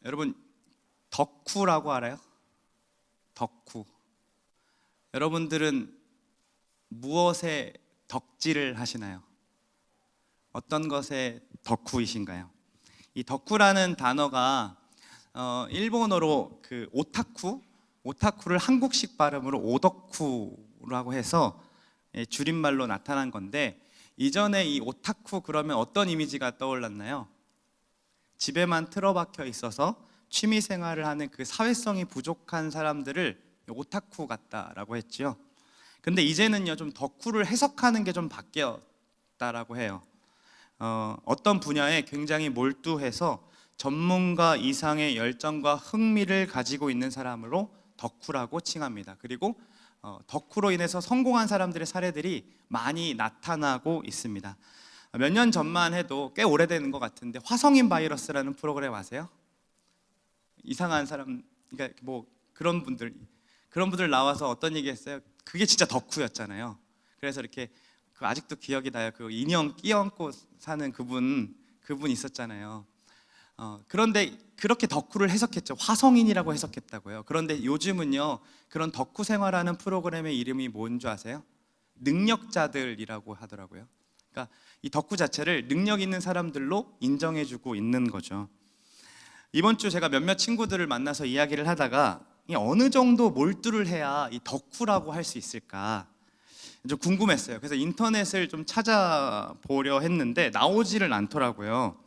여러분, 덕후라고 알아요? 덕후. 여러분들은 무엇에 덕질을 하시나요? 어떤 것에 덕후이신가요? 이 덕후라는 단어가 일본어로 그 오타쿠를 한국식 발음으로 오덕후라고 해서 줄임말로 나타난 건데, 이전에 이 오타쿠 그러면 어떤 이미지가 떠올랐나요? 집에만 틀어박혀 있어서 취미 생활을 하는 그 사회성이 부족한 사람들을 오타쿠 같다라고 했죠. 근데 이제는요, 좀 덕후를 해석하는 게 좀 바뀌었다라고 해요. 어떤 분야에 굉장히 몰두해서 전문가 이상의 열정과 흥미를 가지고 있는 사람으로 덕후라고 칭합니다. 그리고 덕후로 인해서 성공한 사람들의 사례들이 많이 나타나고 있습니다. 몇 년 전만 해도 꽤 오래되는 것 같은데, 화성인 바이러스라는 프로그램 아세요? 이상한 사람, 그러니까 뭐 그런 분들 나와서 어떤 얘기했어요? 그게 진짜 덕후였잖아요. 그래서 이렇게 아직도 기억이 나요. 그 인형 끼얹고 사는 그분 있었잖아요. 그런데 그렇게 덕후를 해석했죠. 화성인이라고 해석했다고요. 그런데 요즘은요, 그런 덕후 생활하는 프로그램의 이름이 뭔 줄 아세요? 능력자들이라고 하더라고요. 그러니까 이 덕후 자체를 능력 있는 사람들로 인정해주고 있는 거죠. 이번 주 제가 몇몇 친구들을 만나서 이야기를 하다가 어느 정도 몰두를 해야 이 덕후라고 할 수 있을까 좀 궁금했어요. 그래서 인터넷을 좀 찾아보려 했는데 나오지를 않더라고요.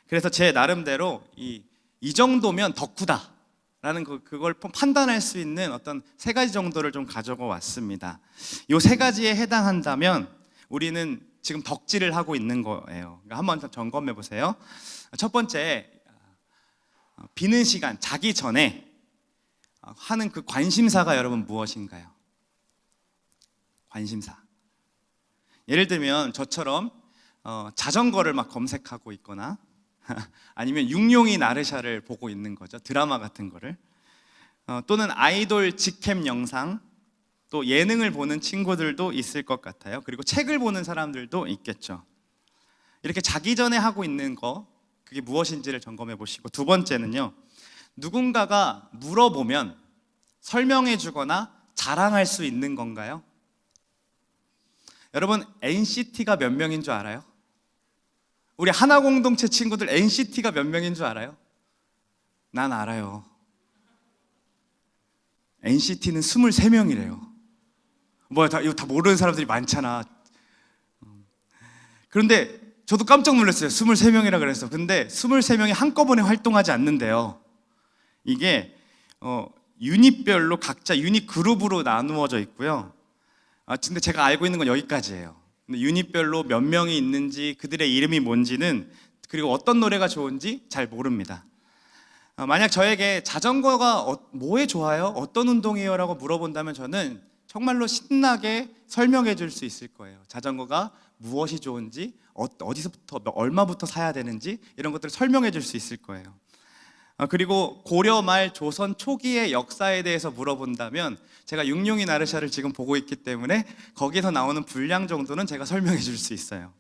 그래서 제 나름대로 이 정도면 덕후다라는 그걸 판단할 수 있는 어떤 세 가지 정도를 좀 가져가 왔습니다. 이 세 가지에 해당한다면 우리는 지금 덕질을 하고 있는 거예요. 한번 점검해 보세요. 첫 번째, 비는 시간, 자기 전에 하는 그 관심사가 여러분 무엇인가요? 관심사. 예를 들면 저처럼 자전거를 막 검색하고 있거나 아니면 육룡이 나르샤를 보고 있는 거죠. 드라마 같은 거를. 또는 아이돌 직캠 영상, 또 예능을 보는 친구들도 있을 것 같아요. 그리고 책을 보는 사람들도 있겠죠. 이렇게 자기 전에 하고 있는 거, 그게 무엇인지를 점검해 보시고, 두 번째는요, 누군가가 물어보면 설명해 주거나 자랑할 수 있는 건가요? 여러분, NCT가 몇 명인 줄 알아요? 우리 하나 공동체 친구들 NCT가 몇 명인 줄 알아요? 난 알아요. NCT는 23명이래요. 이거 다 모르는 사람들이 많잖아. 그런데 저도 깜짝 놀랐어요. 23명이라 그래서. 근데 23명이 한꺼번에 활동하지 않는데요. 이게 유닛별로 각자 유닛 그룹으로 나누어져 있고요. 근데 제가 알고 있는 건 여기까지예요. 근데 유닛별로 몇 명이 있는지, 그들의 이름이 뭔지는, 그리고 어떤 노래가 좋은지 잘 모릅니다. 만약 저에게 자전거가 뭐에 좋아요? 어떤 운동이에요? 라고 물어본다면 저는 정말로 신나게 설명해 줄 수 있을 거예요. 자전거가 무엇이 좋은지, 어디서부터 얼마부터 사야 되는지, 이런 것들을 설명해 줄 수 있을 거예요. 그리고 고려 말 조선 초기의 역사에 대해서 물어본다면 제가 육룡이 나르샤를 지금 보고 있기 때문에 거기서 나오는 분량 정도는 제가 설명해 줄 수 있어요.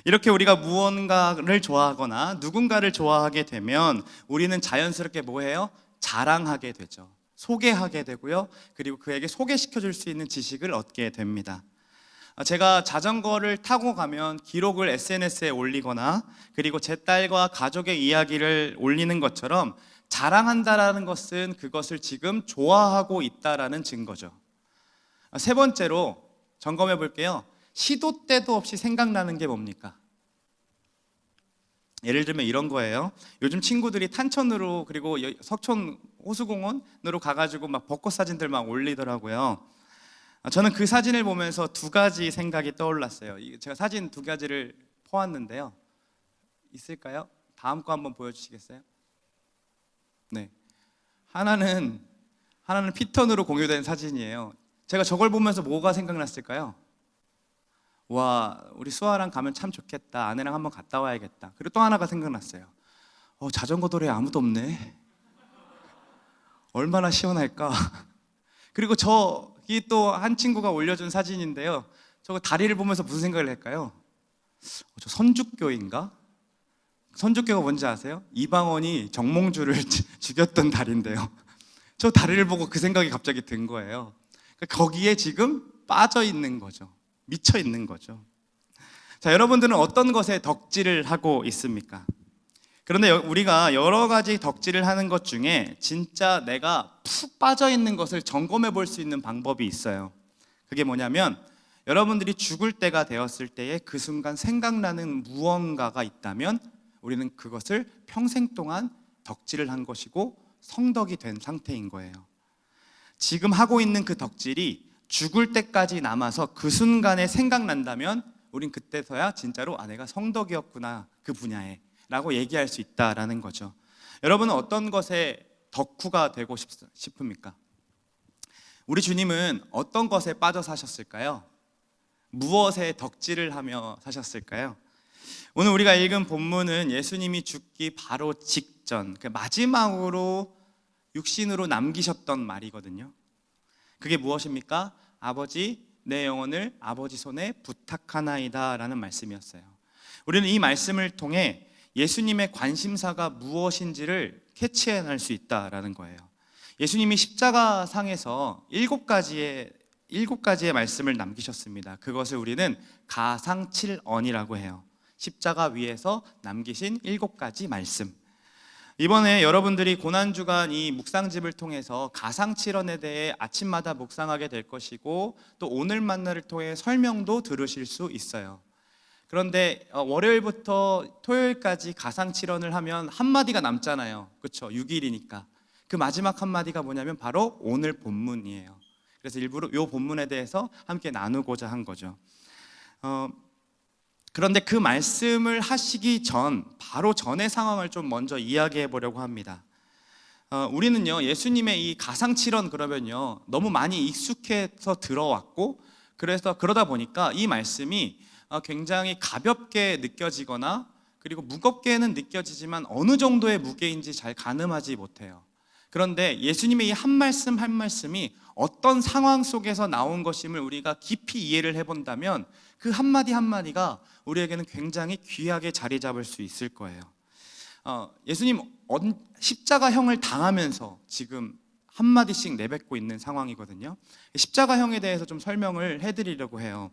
이렇게 우리가 무언가를 좋아하거나 누군가를 좋아하게 되면 우리는 자연스럽게 뭐해요? 자랑하게 되죠. 소개하게 되고요. 그리고 그에게 소개시켜 줄 수 있는 지식을 얻게 됩니다. 제가 자전거를 타고 가면 기록을 SNS에 올리거나, 그리고 제 딸과 가족의 이야기를 올리는 것처럼 자랑한다라는 것은 그것을 지금 좋아하고 있다라는 증거죠. 세 번째로 점검해 볼게요. 시도 때도 없이 생각나는 게 뭡니까? 예를 들면 이런 거예요. 요즘 친구들이 탄천으로, 그리고 석촌 호수공원으로 가가지고 막 벚꽃 사진들 막 올리더라고요. 저는 그 사진을 보면서 두 가지 생각이 떠올랐어요. 제가 사진 두 가지를 퍼왔는데요. 있을까요? 다음 거 한번 보여주시겠어요? 네. 하나는 피턴으로 공유된 사진이에요. 제가 저걸 보면서 뭐가 생각났을까요? 와, 우리 수아랑 가면 참 좋겠다. 아내랑 한번 갔다 와야겠다. 그리고 또 하나가 생각났어요. 자전거 도로에 아무도 없네. 얼마나 시원할까? 그리고 저기 또 한 친구가 올려준 사진인데요. 저거 다리를 보면서 무슨 생각을 할까요? 저 선죽교인가? 선조교가 뭔지 아세요? 이방원이 정몽주를 죽였던 다리인데요. 저 다리를 보고 그 생각이 갑자기 든 거예요. 거기에 지금 빠져 있는 거죠. 미쳐 있는 거죠. 자, 여러분들은 어떤 것에 덕질을 하고 있습니까? 그런데 우리가 여러 가지 덕질을 하는 것 중에 진짜 내가 푹 빠져 있는 것을 점검해 볼 수 있는 방법이 있어요. 그게 뭐냐면 여러분들이 죽을 때가 되었을 때에 그 순간 생각나는 무언가가 있다면 우리는 그것을 평생 동안 덕질을 한 것이고 성덕이 된 상태인 거예요. 지금 하고 있는 그 덕질이 죽을 때까지 남아서 그 순간에 생각난다면 우린 그때서야 진짜로 내가 성덕이었구나 그 분야에 라고 얘기할 수 있다라는 거죠. 여러분은 어떤 것에 덕후가 되고 싶습니까? 우리 주님은 어떤 것에 빠져 사셨을까요? 무엇에 덕질을 하며 사셨을까요? 오늘 우리가 읽은 본문은 예수님이 죽기 바로 직전, 그 마지막으로 육신으로 남기셨던 말이거든요. 그게 무엇입니까? 아버지, 내 영혼을 아버지 손에 부탁하나이다 라는 말씀이었어요. 우리는 이 말씀을 통해 예수님의 관심사가 무엇인지를 캐치해낼 수 있다라는 거예요. 예수님이 십자가 상에서 일곱 가지의 말씀을 남기셨습니다. 그것을 우리는 가상칠언이라고 해요. 십자가 위에서 남기신 7가지 말씀. 이번에 여러분들이 고난주간 이 묵상집을 통해서 가상칠언에 대해 아침마다 묵상하게 될 것이고 또 오늘 만나를 통해 설명도 들으실 수 있어요. 그런데 월요일부터 토요일까지 가상칠언을 하면 한마디가 남잖아요. 그렇죠? 6일이니까. 그 마지막 한마디가 뭐냐면 바로 오늘 본문이에요. 그래서 일부러 이 본문에 대해서 함께 나누고자 한 거죠. 그런데 그 말씀을 하시기 바로 전의 상황을 좀 먼저 이야기해 보려고 합니다. 우리는요, 예수님의 이 가상칠언 그러면요, 너무 많이 익숙해서 들어왔고, 그러다 보니까 이 말씀이 굉장히 가볍게 느껴지거나, 그리고 무겁게는 느껴지지만 어느 정도의 무게인지 잘 가늠하지 못해요. 그런데 예수님의 이 한 말씀 한 말씀이 어떤 상황 속에서 나온 것임을 우리가 깊이 이해를 해본다면 그 한마디 한마디가 우리에게는 굉장히 귀하게 자리 잡을 수 있을 거예요. 예수님 십자가형을 당하면서 지금 한마디씩 내뱉고 있는 상황이거든요. 십자가형에 대해서 좀 설명을 해드리려고 해요.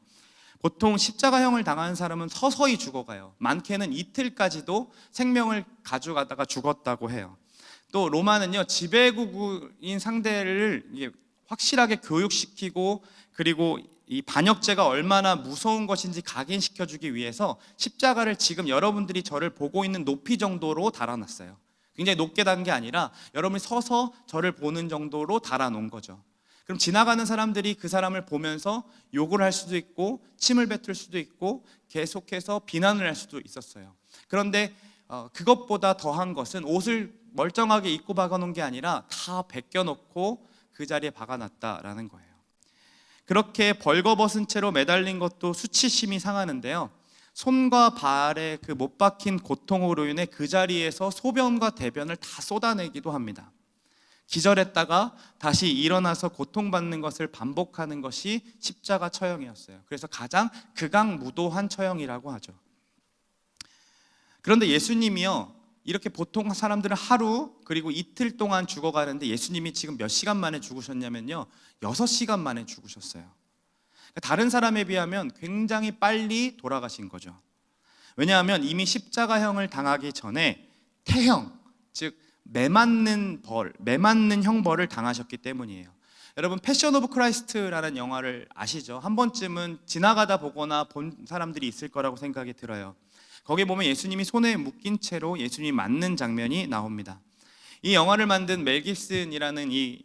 보통 십자가형을 당한 사람은 서서히 죽어가요. 많게는 이틀까지도 생명을 가져가다가 죽었다고 해요. 또 로마는요, 지배국인 상대를 확실하게 교육시키고 그리고 이 반역죄가 얼마나 무서운 것인지 각인시켜주기 위해서 십자가를 지금 여러분들이 저를 보고 있는 높이 정도로 달아놨어요. 굉장히 높게 단 게 아니라 여러분이 서서 저를 보는 정도로 달아놓은 거죠. 그럼 지나가는 사람들이 그 사람을 보면서 욕을 할 수도 있고 침을 뱉을 수도 있고 계속해서 비난을 할 수도 있었어요. 그런데 그것보다 더한 것은 옷을 멀쩡하게 입고 박아놓은 게 아니라 다 벗겨놓고 그 자리에 박아놨다라는 거예요. 그렇게 벌거벗은 채로 매달린 것도 수치심이 상하는데요, 손과 발에 그 못 박힌 고통으로 인해 그 자리에서 소변과 대변을 다 쏟아내기도 합니다. 기절했다가 다시 일어나서 고통받는 것을 반복하는 것이 십자가 처형이었어요. 그래서 가장 극악무도한 처형이라고 하죠. 그런데 예수님이요, 이렇게 보통 사람들은 하루 그리고 이틀 동안 죽어가는데 예수님이 지금 몇 시간 만에 죽으셨냐면요, 6시간 만에 죽으셨어요. 다른 사람에 비하면 굉장히 빨리 돌아가신 거죠. 왜냐하면 이미 십자가형을 당하기 전에 태형, 즉 매맞는 형벌을 당하셨기 때문이에요. 여러분, 패션 오브 크라이스트라는 영화를 아시죠? 한 번쯤은 지나가다 보거나 본 사람들이 있을 거라고 생각이 들어요. 거기 보면 예수님이 손에 묶인 채로 예수님이 맞는 장면이 나옵니다. 이 영화를 만든 멜 깁슨이라는 이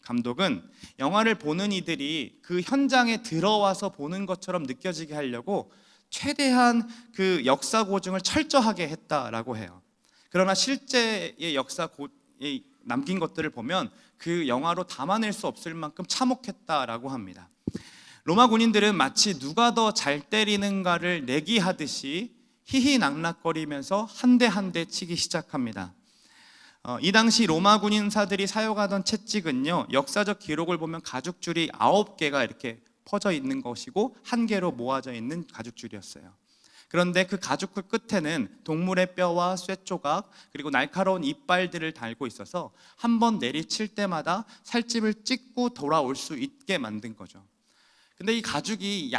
감독은 영화를 보는 이들이 그 현장에 들어와서 보는 것처럼 느껴지게 하려고 최대한 그 역사 고증을 철저하게 했다라고 해요. 그러나 실제의 역사에 남긴 것들을 보면 그 영화로 담아낼 수 없을 만큼 참혹했다라고 합니다. 로마 군인들은 마치 누가 더 잘 때리는가를 내기하듯이 희희낙낙거리면서 한 대 한 대 치기 시작합니다. 이 당시 로마 군인사들이 사용하던 채찍은요, 역사적 기록을 보면 가죽줄이 9개가 이렇게 퍼져 있는 것이고 한 개로 모아져 있는 가죽줄이었어요. 그런데 그 가죽쿨 끝에는 동물의 뼈와 쇠조각 그리고 날카로운 이빨들을 달고 있어서 한 번 내리칠 때마다 살집을 찍고 돌아올 수 있게 만든 거죠. 근데 이 가죽이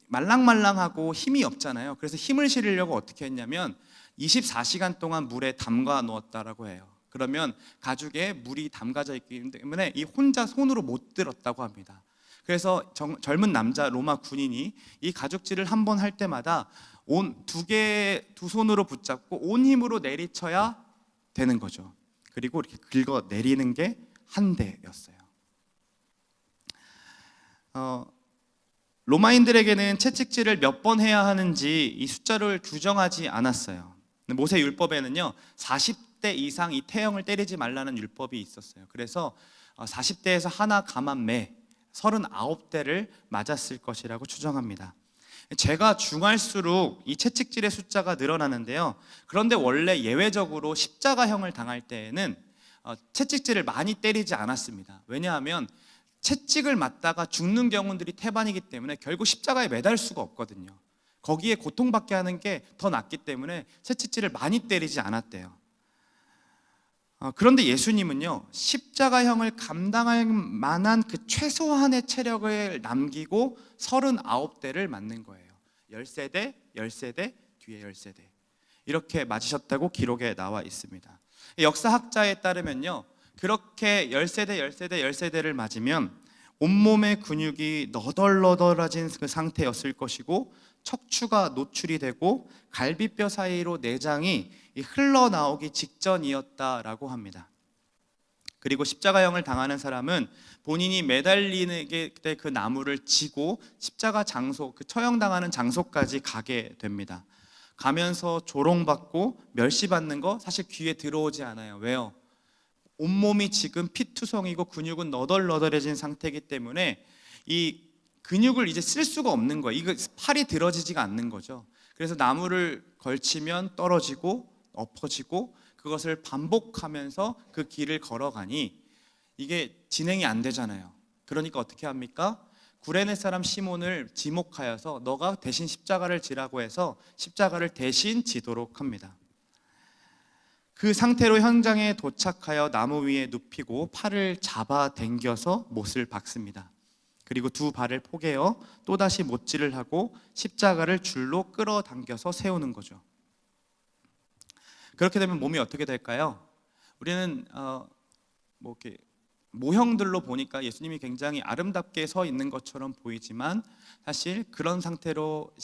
말랑말랑하고 힘이 없잖아요. 그래서 힘을 실으려고 어떻게 했냐면 24시간 동안 물에 담가 놓았다라고 해요. 그러면 가죽에 물이 담가져 있기 때문에 이 혼자 손으로 못 들었다고 합니다. 그래서 젊은 남자 로마 군인이 이 가죽질을 한 번 할 때마다 두 손으로 붙잡고 온 힘으로 내리쳐야 되는 거죠. 그리고 이렇게 긁어 내리는 게 한 대였어요. 로마인들에게는 채찍질을 몇 번 해야 하는지 이 숫자를 규정하지 않았어요. 모세 율법에는요 40대 이상 이 태형을 때리지 말라는 율법이 있었어요. 그래서 40대에서 하나 감한 매 39대를 맞았을 것이라고 추정합니다. 죄가 중할수록 이 채찍질의 숫자가 늘어나는데요. 그런데 원래 예외적으로 십자가형을 당할 때에는 채찍질을 많이 때리지 않았습니다. 왜냐하면 채찍을 맞다가 죽는 경우들이 태반이기 때문에 결국 십자가에 매달 수가 없거든요. 거기에 고통받게 하는 게 더 낫기 때문에 채찍질을 많이 때리지 않았대요. 그런데 예수님은요 십자가형을 감당할 만한 그 최소한의 체력을 남기고 39대를 맞는 거예요. 13대, 13대, 뒤에 13대 이렇게 맞으셨다고 기록에 나와 있습니다. 역사학자에 따르면요 그렇게 13대, 13대, 13대를 맞으면 온몸의 근육이 너덜너덜해진 그 상태였을 것이고 척추가 노출이 되고 갈비뼈 사이로 내장이 흘러나오기 직전이었다라고 합니다. 그리고 십자가형을 당하는 사람은 본인이 매달리는 그 나무를 지고 십자가 장소, 그 처형당하는 장소까지 가게 됩니다. 가면서 조롱받고 멸시받는 거 사실 귀에 들어오지 않아요. 왜요? 온몸이 지금 피투성이고 근육은 너덜너덜해진 상태이기 때문에 이 근육을 이제 쓸 수가 없는 거예요. 이거 팔이 들어지지가 않는 거죠. 그래서 나무를 걸치면 떨어지고 엎어지고 그것을 반복하면서 그 길을 걸어가니 이게 진행이 안 되잖아요. 그러니까 어떻게 합니까? 구레네 사람 시몬을 지목하여서 너가 대신 십자가를 지라고 해서 십자가를 대신 지도록 합니다. 그 상태로 현장에 도착하여 나무 위에 눕히고 팔을 잡아 당겨서 못을 박습니다. 그리고 두 발을 포개어 또다시 못질을 하고 십자가를 줄로 끌어당겨서 세우는 거죠. 그렇게 되면 몸이 어떻게 될까요? 우리는 이렇게 모형들로 보니까 예수님이 굉장히 아름답게 서 있는 것처럼 보이지만 사실 그런 상태로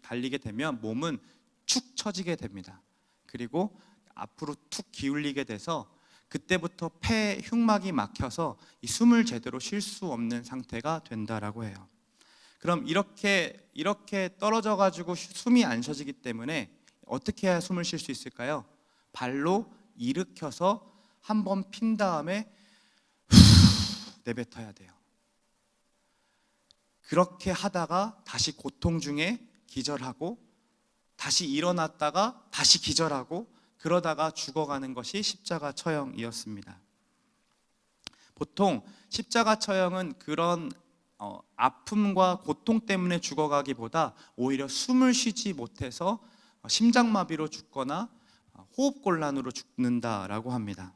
달리게 되면 몸은 축 처지게 됩니다. 그리고 앞으로 툭 기울리게 돼서 그때부터 폐 흉막이 막혀서 이 숨을 제대로 쉴 수 없는 상태가 된다라고 해요. 그럼 이렇게 떨어져 가지고 숨이 안 쉬어지기 때문에 어떻게 해야 숨을 쉴 수 있을까요? 발로 일으켜서 한번 핀 다음에 내뱉어야 돼요. 그렇게 하다가 다시 고통 중에 기절하고 다시 일어났다가 다시 기절하고 그러다가 죽어가는 것이 십자가 처형이었습니다. 보통 십자가 처형은 그런 아픔과 고통 때문에 죽어가기보다 오히려 숨을 쉬지 못해서 심장마비로 죽거나 호흡곤란으로 죽는다라고 합니다.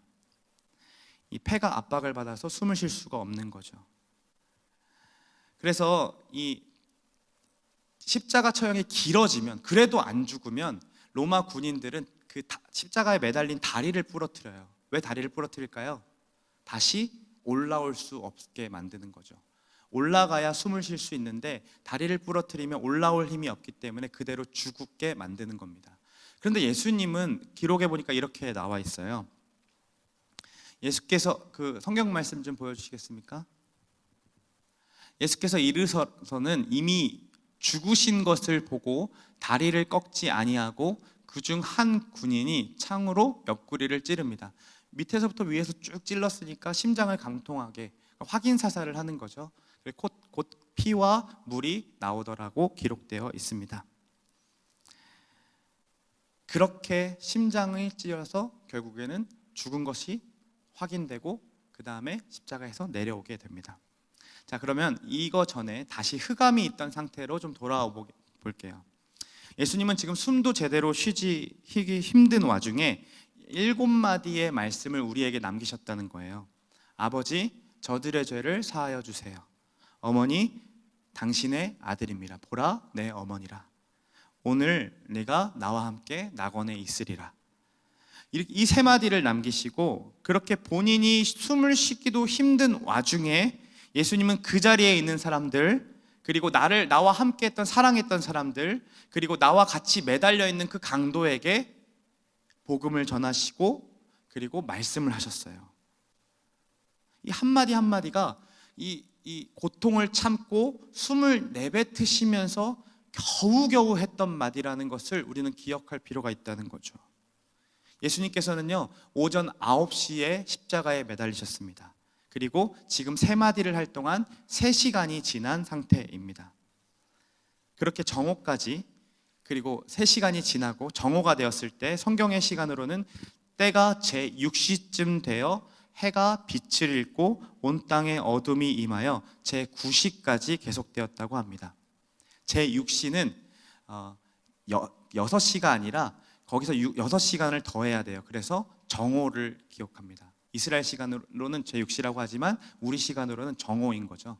이 폐가 압박을 받아서 숨을 쉴 수가 없는 거죠. 그래서 이 십자가 처형이 길어지면 그래도 안 죽으면 로마 군인들은 그 십자가에 매달린 다리를 부러뜨려요. 왜 다리를 부러뜨릴까요? 다시 올라올 수 없게 만드는 거죠. 올라가야 숨을 쉴 수 있는데 다리를 부러뜨리면 올라올 힘이 없기 때문에 그대로 죽게 만드는 겁니다. 그런데 예수님은 기록에 보니까 이렇게 나와 있어요. 예수께서 그 성경 말씀 좀 보여주시겠습니까? 예수께서 이르서서는 이미 죽으신 것을 보고 다리를 꺾지 아니하고 그중 한 군인이 창으로 옆구리를 찌릅니다. 밑에서부터 위에서 쭉 찔렀으니까 심장을 강통하게 확인 사살을 하는 거죠. 곧 피와 물이 나오더라고 기록되어 있습니다. 그렇게 심장을 찔러서 결국에는 죽은 것이 확인되고 그 다음에 십자가에서 내려오게 됩니다. 자, 그러면 이거 전에 다시 흑암이 있던 상태로 좀 돌아와 볼게요. 예수님은 지금 숨도 제대로 쉬기 힘든 와중에 7마디의 말씀을 우리에게 남기셨다는 거예요. 아버지, 저들의 죄를 사하여 주세요. 어머니, 당신의 아들입니다. 보라, 내 어머니라. 오늘 내가 나와 함께 낙원에 있으리라. 이 3마디를 남기시고, 그렇게 본인이 숨을 쉬기도 힘든 와중에 예수님은 그 자리에 있는 사람들, 그리고 나와 함께 했던, 사랑했던 사람들, 그리고 나와 같이 매달려 있는 그 강도에게 복음을 전하시고, 그리고 말씀을 하셨어요. 이 한마디 한마디가 이 고통을 참고 숨을 내뱉으시면서 겨우겨우 했던 말이라는 것을 우리는 기억할 필요가 있다는 거죠. 예수님께서는요, 오전 9시에 십자가에 매달리셨습니다. 그리고 지금 3마디를 할 동안 3시간이 지난 상태입니다. 그렇게 정오까지, 그리고 3시간이 지나고 정오가 되었을 때 성경의 시간으로는 때가 제6시쯤 되어 해가 빛을 잃고 온 땅에 어둠이 임하여 제9시까지 계속되었다고 합니다. 제6시는 6시가 아니라 거기서 6시간을 더해야 돼요. 그래서 정오를 기억합니다. 이스라엘 시간으로는 제6시라고 하지만 우리 시간으로는 정오인 거죠.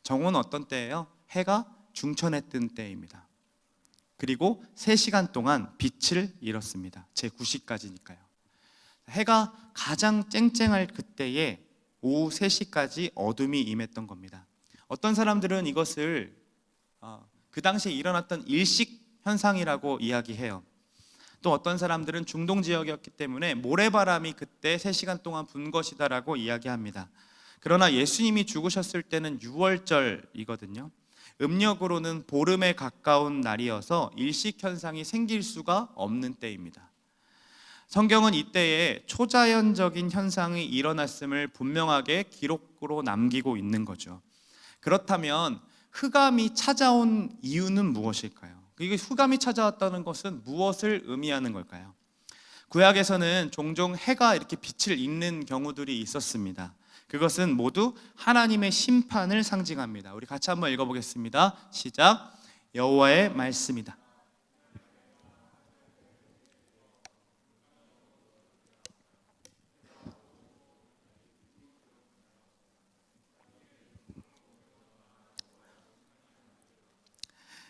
정오는 어떤 때예요? 해가 중천에 뜬 때입니다. 그리고 3시간 동안 빛을 잃었습니다. 제9시까지니까요. 해가 가장 쨍쨍할 그때에 오후 3시까지 어둠이 임했던 겁니다. 어떤 사람들은 이것을 그 당시에 일어났던 일식 현상이라고 이야기해요. 또 어떤 사람들은 중동 지역이었기 때문에 모래바람이 그때 3시간 동안 분 것이다라고 이야기합니다. 그러나 예수님이 죽으셨을 때는 6월절이거든요. 음력으로는 보름에 가까운 날이어서 일식 현상이 생길 수가 없는 때입니다. 성경은 이때에 초자연적인 현상이 일어났음을 분명하게 기록으로 남기고 있는 거죠. 그렇다면 흑암이 찾아온 이유는 무엇일까요? 이게 흑암이 찾아왔다는 것은 무엇을 의미하는 걸까요? 구약에서는 종종 해가 이렇게 빛을 잃는 경우들이 있었습니다. 그것은 모두 하나님의 심판을 상징합니다. 우리 같이 한번 읽어보겠습니다. 시작. 여호와의 말씀이다.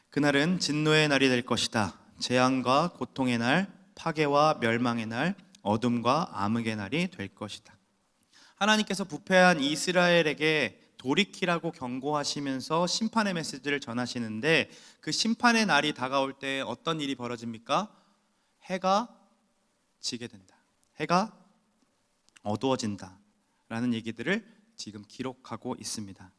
그날은 진노의 날이 될 것이다. 재앙과 고통의 날, 파괴와 멸망의 날, 어둠과 암흑의 날이 될 것이다. 하나님께서 부패한 이스라엘에게 돌이키라고 경고하시면서 심판의 메시지를 전하시는데, 그 심판의 날이 다가올 때 어떤 일이 벌어집니까? 해가 지게 된다. 해가 어두워진다 라는 얘기들을 지금 기록하고 있습니다.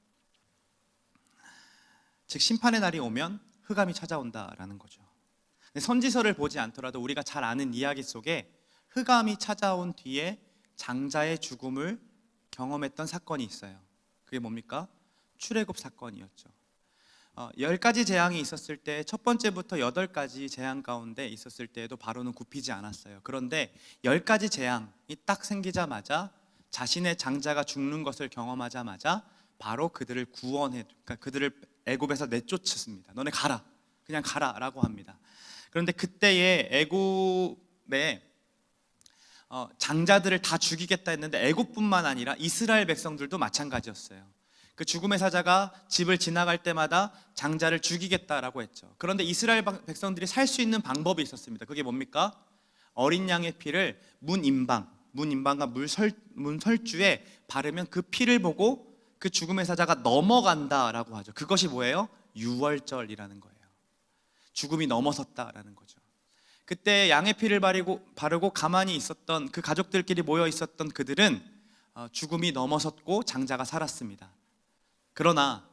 즉 심판의 날이 오면 흑암이 찾아온다라는 거죠. 선지서를 보지 않더라도 우리가 잘 아는 이야기 속에 흑암이 찾아온 뒤에 장자의 죽음을 경험했던 사건이 있어요. 그게 뭡니까? 출애굽 사건이었죠. 10가지 재앙이 있었을 때 첫 번째부터 8가지 재앙 가운데 있었을 때에도 바로는 굽히지 않았어요. 그런데 10가지 재앙이 딱 생기자마자 자신의 장자가 죽는 것을 경험하자마자 바로 그들을 그러니까 그들을 애굽에서 내쫓습니다. 너네 가라, 그냥 가라라고 합니다. 그런데 그때의 애굽의 장자들을 다 죽이겠다 했는데 애굽뿐만 아니라 이스라엘 백성들도 마찬가지였어요. 그 죽음의 사자가 집을 지나갈 때마다 장자를 죽이겠다라고 했죠. 그런데 이스라엘 백성들이 살 수 있는 방법이 있었습니다. 그게 뭡니까? 어린 양의 피를 문인방과 문설주에 바르면 그 피를 보고 그 죽음의 사자가 넘어간다라고 하죠. 그것이 뭐예요? 유월절이라는 거예요. 죽음이 넘어섰다라는 거죠. 그때 양의 피를 바르고 가만히 있었던 그 가족들끼리 모여 있었던 그들은 죽음이 넘어섰고 장자가 살았습니다. 그러나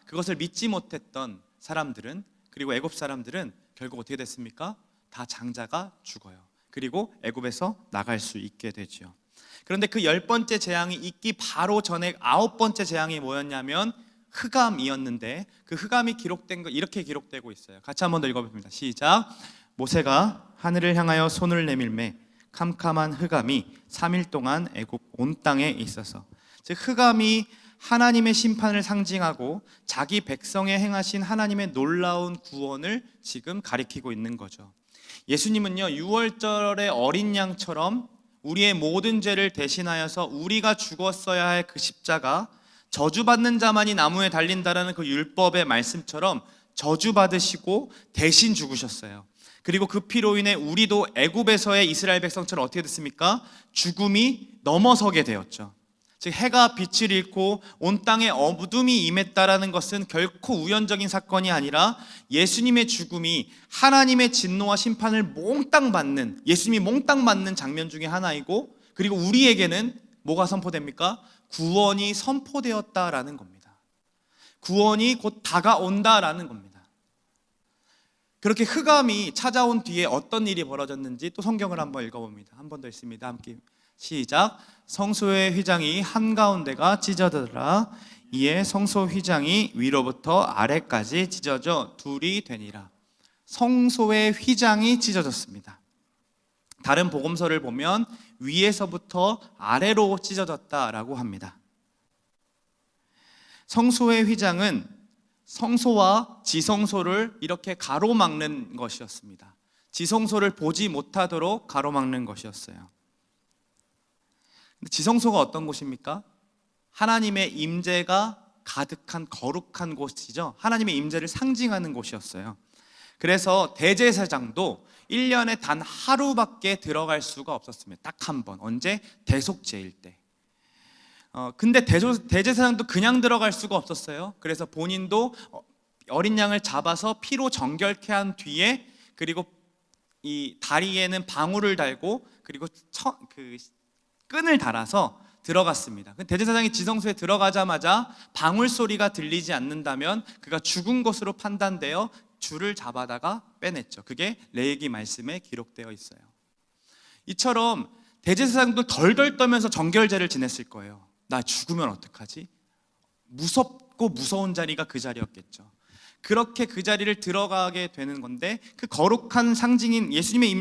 그것을 믿지 못했던 사람들은, 그리고 애굽 사람들은 결국 어떻게 됐습니까? 다 장자가 죽어요. 그리고 애굽에서 나갈 수 있게 되죠. 그런데 그 10번째 재앙이 있기 바로 전에 9번째 재앙이 뭐였냐면 흑암이었는데, 그 흑암이 기록된 거 이렇게 기록되고 있어요. 같이 한번 더 읽어봅니다. 시작. 모세가 하늘을 향하여 손을 내밀매 캄캄한 흑암이 3일 동안 애굽 온 땅에 있어서 즉 흑암이 하나님의 심판을 상징하고 자기 백성에 행하신 하나님의 놀라운 구원을 지금 가리키고 있는 거죠. 예수님은요, 유월절의 어린 양처럼 우리의 모든 죄를 대신하여서 우리가 죽었어야 할 그 십자가, 저주받는 자만이 나무에 달린다라는 그 율법의 말씀처럼 저주받으시고 대신 죽으셨어요. 그리고 그 피로 인해 우리도 애굽에서의 이스라엘 백성처럼 어떻게 됐습니까? 죽음이 넘어서게 되었죠. 즉 해가 빛을 잃고 온 땅에 어둠이 임했다라는 것은 결코 우연적인 사건이 아니라 예수님의 죽음이 하나님의 진노와 심판을 몽땅 받는, 예수님이 몽땅 받는 장면 중에 하나이고, 그리고 우리에게는 뭐가 선포됩니까? 구원이 선포되었다라는 겁니다. 구원이 곧 다가온다라는 겁니다. 그렇게 흑암이 찾아온 뒤에 어떤 일이 벌어졌는지 또 성경을 한번 읽어봅니다. 한 번 더 읽습니다. 함께 시작. 성소의 휘장이 한가운데가 찢어지더라. 이에 성소 휘장이 위로부터 아래까지 찢어져 둘이 되니라. 성소의 휘장이 찢어졌습니다. 다른 복음서를 보면 위에서부터 아래로 찢어졌다라고 합니다. 성소의 휘장은 성소와 지성소를 이렇게 가로막는 것이었습니다. 지성소를 보지 못하도록 가로막는 것이었어요. 지성소가 어떤 곳입니까? 하나님의 임재가 가득한 거룩한 곳이죠. 하나님의 임재를 상징하는 곳이었어요. 그래서 대제사장도 1년에 단 하루밖에 들어갈 수가 없었습니다. 딱 한 번. 언제? 대속죄일 때. 근데 대제사장도 그냥 들어갈 수가 없었어요. 그래서 본인도 어린 양을 잡아서 피로 정결케 한 뒤에, 그리고 이 다리에는 방울을 달고, 그리고 끈을 달아서 들어갔습니다. 대제사장이 지성소에 들어가자마자 방울 소리가 들리지 않는다면 그가 죽은 것으로 판단되어 줄을 잡아다가 빼냈죠. 그게 레위기 말씀에 기록되어 있어요. 이처럼 대제사장도 덜덜 떨면서 정결제를 지냈을 거예요. 나 죽으면 어떡하지? 무섭고 무서운 자리가 그 자리였겠죠. 그렇게 그 자리를 들어가게 되는 건데, 그 거룩한 상징인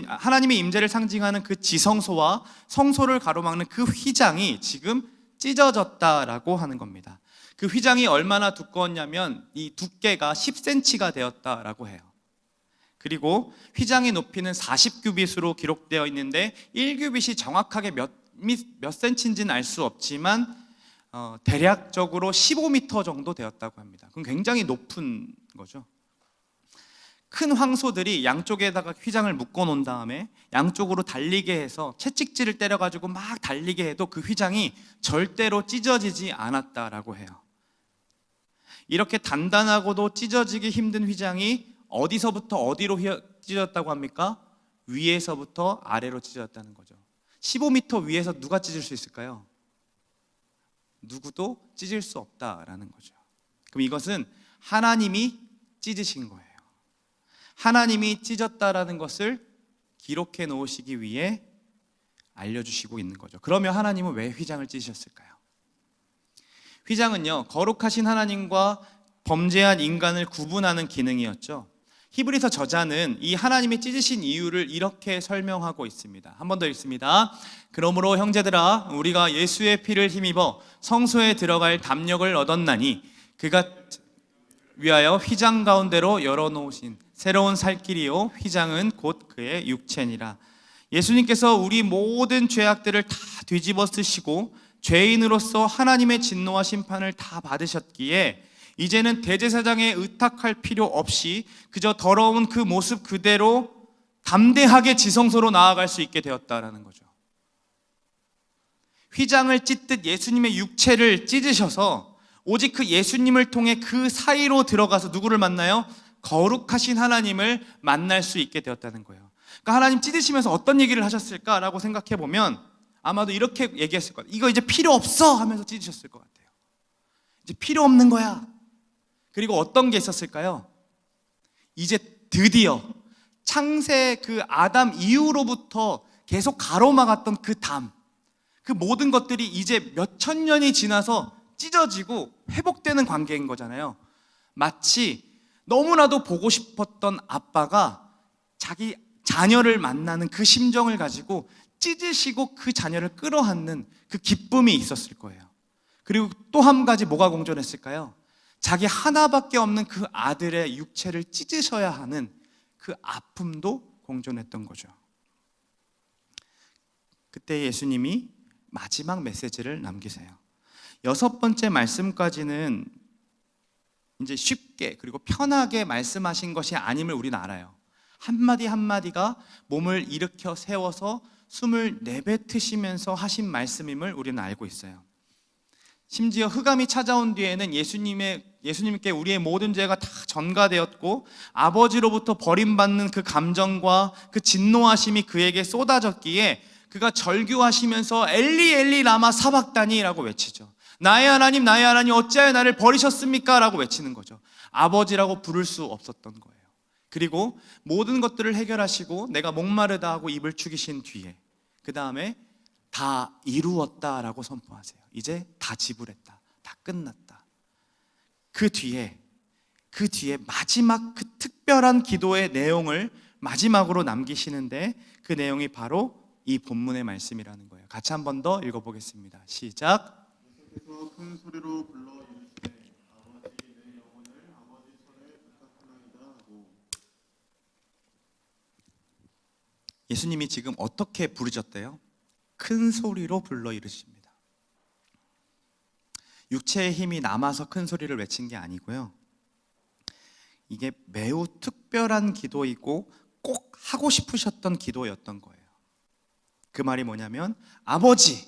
하나님의 임재를 상징하는 그 지성소와 성소를 가로막는 그 휘장이 지금 찢어졌다라고 하는 겁니다. 그 휘장이 얼마나 두꺼웠냐면 이 두께가 10cm가 되었다라고 해요. 그리고 휘장의 높이는 40규빗으로 기록되어 있는데 1규빗이 정확하게 몇 센치인지는 알 수 없지만 대략적으로 15m 정도 되었다고 합니다. 그럼 굉장히 높은 거죠. 큰 황소들이 양쪽에다가 휘장을 묶어 놓은 다음에 양쪽으로 달리게 해서 채찍질을 때려가지고 막 달리게 해도 그 휘장이 절대로 찢어지지 않았다라고 해요. 이렇게 단단하고도 찢어지기 힘든 휘장이 어디서부터 어디로 찢어졌다고 합니까? 위에서부터 아래로 찢어졌다는 거죠. 15m 위에서 누가 찢을 수 있을까요? 누구도 찢을 수 없다라는 거죠. 그럼 이것은 하나님이 찢으신 거예요. 하나님이 찢었다라는 것을 기록해 놓으시기 위해 알려주시고 있는 거죠. 그러면 하나님은 왜 휘장을 찢으셨을까요? 휘장은요, 거룩하신 하나님과 범죄한 인간을 구분하는 기능이었죠. 히브리서 저자는 이 하나님이 찢으신 이유를 이렇게 설명하고 있습니다. 한 번 더 읽습니다. 그러므로 형제들아, 우리가 예수의 피를 힘입어 성소에 들어갈 담력을 얻었나니 그가 위하여 휘장 가운데로 열어놓으신 새로운 살길이요 휘장은 곧 그의 육체니라. 예수님께서 우리 모든 죄악들을 다 뒤집어 쓰시고 죄인으로서 하나님의 진노와 심판을 다 받으셨기에 이제는 대제사장에 의탁할 필요 없이 그저 더러운 그 모습 그대로 담대하게 지성소로 나아갈 수 있게 되었다라는 거죠. 휘장을 찢듯 예수님의 육체를 찢으셔서 오직 그 예수님을 통해 그 사이로 들어가서 누구를 만나요? 거룩하신 하나님을 만날 수 있게 되었다는 거예요. 그러니까 하나님 찢으시면서 어떤 얘기를 하셨을까라고 생각해 보면 아마도 이렇게 얘기했을 거예요. 이거 이제 필요 없어 하면서 찢으셨을 것 같아요. 이제 필요 없는 거야. 그리고 어떤 게 있었을까요? 이제 드디어 창세 그 아담 이후로부터 계속 가로막았던 그 담, 그 모든 것들이 이제 몇천 년이 지나서 찢어지고 회복되는 관계인 거잖아요. 마치 너무나도 보고 싶었던 아빠가 자기 자녀를 만나는 그 심정을 가지고 찢으시고 그 자녀를 끌어안는 그 기쁨이 있었을 거예요. 그리고 또 한 가지 뭐가 공존했을까요? 자기 하나밖에 없는 그 아들의 육체를 찢으셔야 하는 그 아픔도 공존했던 거죠. 그때 예수님이 마지막 메시지를 남기세요. 6번째 말씀까지는 이제 쉽게 그리고 편하게 말씀하신 것이 아님을 우리는 알아요. 한마디 한마디가 몸을 일으켜 세워서 숨을 내뱉으시면서 하신 말씀임을 우리는 알고 있어요. 심지어 흑암이 찾아온 뒤에는 예수님께 우리의 모든 죄가 다 전가되었고 아버지로부터 버림받는 그 감정과 그 진노하심이 그에게 쏟아졌기에 그가 절규하시면서 엘리 엘리 라마 사박다니라고 외치죠. 나의 하나님 어찌하여 나를 버리셨습니까? 라고 외치는 거죠. 아버지라고 부를 수 없었던 거예요. 그리고 모든 것들을 해결하시고 내가 목마르다 하고 입을 죽이신 뒤에 그 다음에 다 이루었다라고 선포하세요. 이제 다 지불했다. 다 끝났다. 그 뒤에 마지막 그 특별한 기도의 내용을 마지막으로 남기시는데 그 내용이 바로 이 본문의 말씀이라는 거예요. 같이 한 번 더 읽어보겠습니다. 시작. 예수께서 큰 소리로 불러 이르시되 아버지 내 영혼을 아버지 손에 부탁하나이다 하고. 예수님이 지금 어떻게 부르셨대요? 큰 소리로 불러 이르십니다. 육체의 힘이 남아서 큰 소리를 외친 게 아니고요. 이게 매우 특별한 기도이고 꼭 하고 싶으셨던 기도였던 거예요. 그 말이 뭐냐면 아버지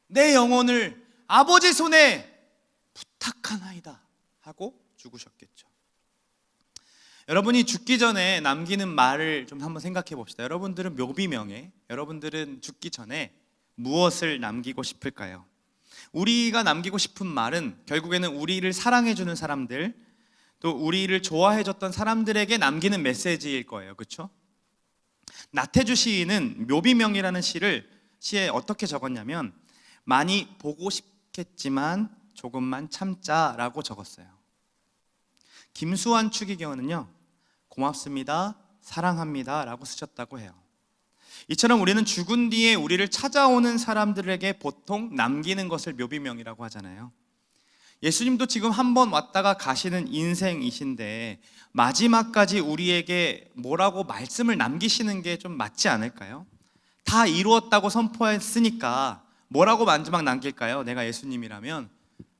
내 영혼을 아버지 손에 부탁하나이다 하고 죽으셨겠죠. 여러분이 죽기 전에 남기는 말을 좀 한번 생각해 봅시다. 여러분들은 묘비명에 여러분들은 죽기 전에 무엇을 남기고 싶을까요? 우리가 남기고 싶은 말은 결국에는 우리를 사랑해주는 사람들, 또 우리를 좋아해줬던 사람들에게 남기는 메시지일 거예요. 그렇죠? 나태주 시인은 묘비명이라는 시에 어떻게 적었냐면 많이 보고 싶겠지만 조금만 참자라고 적었어요. 김수환 추기경은요 고맙습니다, 사랑합니다 라고 쓰셨다고 해요. 이처럼 우리는 죽은 뒤에 우리를 찾아오는 사람들에게 보통 남기는 것을 묘비명이라고 하잖아요. 예수님도 지금 한번 왔다가 가시는 인생이신데 마지막까지 우리에게 뭐라고 말씀을 남기시는 게 좀 맞지 않을까요? 다 이루었다고 선포했으니까 뭐라고 마지막 남길까요? 내가 예수님이라면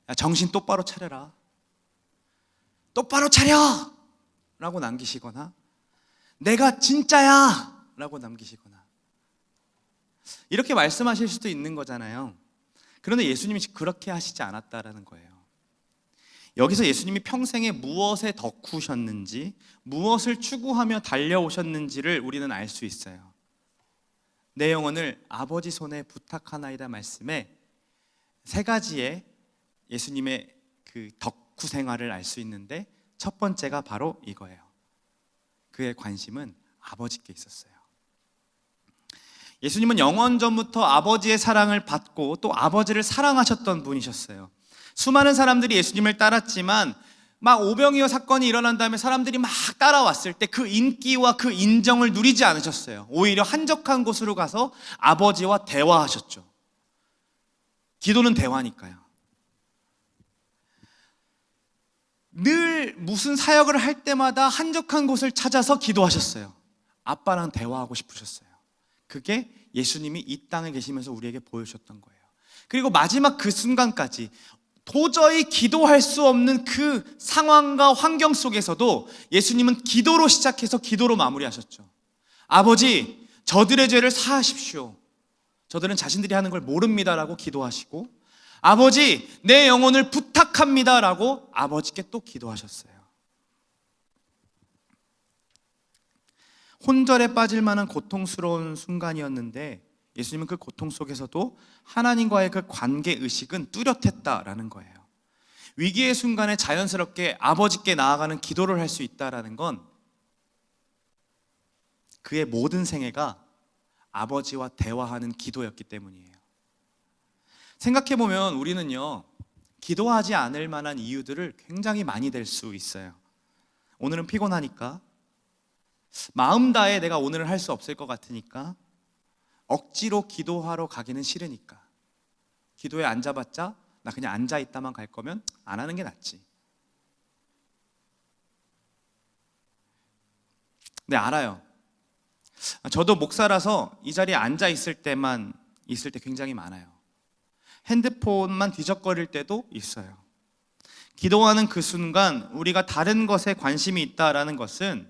야, 정신 똑바로 차려라, 똑바로 차려! 라고 남기시거나 내가 진짜야! 라고 남기시거나 이렇게 말씀하실 수도 있는 거잖아요. 그런데 예수님이 그렇게 하시지 않았다라는 거예요. 여기서 예수님이 평생에 무엇에 덕후셨는지 무엇을 추구하며 달려오셨는지를 우리는 알 수 있어요. 내 영혼을 아버지 손에 부탁하나이다 말씀에 세 가지의 예수님의 그 덕후 생활을 알 수 있는데 첫 번째가 바로 이거예요. 그의 관심은 아버지께 있었어요. 예수님은 영원 전부터 아버지의 사랑을 받고 또 아버지를 사랑하셨던 분이셨어요. 수많은 사람들이 예수님을 따랐지만 막 오병이어 사건이 일어난 다음에 사람들이 막 따라왔을 때 그 인기와 그 인정을 누리지 않으셨어요. 오히려 한적한 곳으로 가서 아버지와 대화하셨죠. 기도는 대화니까요. 늘 무슨 사역을 할 때마다 한적한 곳을 찾아서 기도하셨어요. 아빠랑 대화하고 싶으셨어요. 그게 예수님이 이 땅에 계시면서 우리에게 보여주셨던 거예요. 그리고 마지막 그 순간까지 도저히 기도할 수 없는 그 상황과 환경 속에서도 예수님은 기도로 시작해서 기도로 마무리하셨죠. 아버지, 저들의 죄를 사하십시오. 저들은 자신들이 하는 걸 모릅니다라고 기도하시고, 아버지, 내 영혼을 부탁합니다라고 아버지께 또 기도하셨어요. 혼절에 빠질 만한 고통스러운 순간이었는데 예수님은 그 고통 속에서도 하나님과의 그 관계 의식은 뚜렷했다라는 거예요. 위기의 순간에 자연스럽게 아버지께 나아가는 기도를 할 수 있다라는 건 그의 모든 생애가 아버지와 대화하는 기도였기 때문이에요. 생각해보면 우리는요 기도하지 않을 만한 이유들을 굉장히 많이 댈 수 있어요. 오늘은 피곤하니까, 마음 다해 내가 오늘은 할 수 없을 것 같으니까, 억지로 기도하러 가기는 싫으니까, 기도에 앉아봤자 나 그냥 앉아있다만 갈 거면 안 하는 게 낫지. 네, 알아요. 저도 목사라서 이 자리에 앉아있을 때만 있을 때 굉장히 많아요. 핸드폰만 뒤적거릴 때도 있어요. 기도하는 그 순간 우리가 다른 것에 관심이 있다라는 것은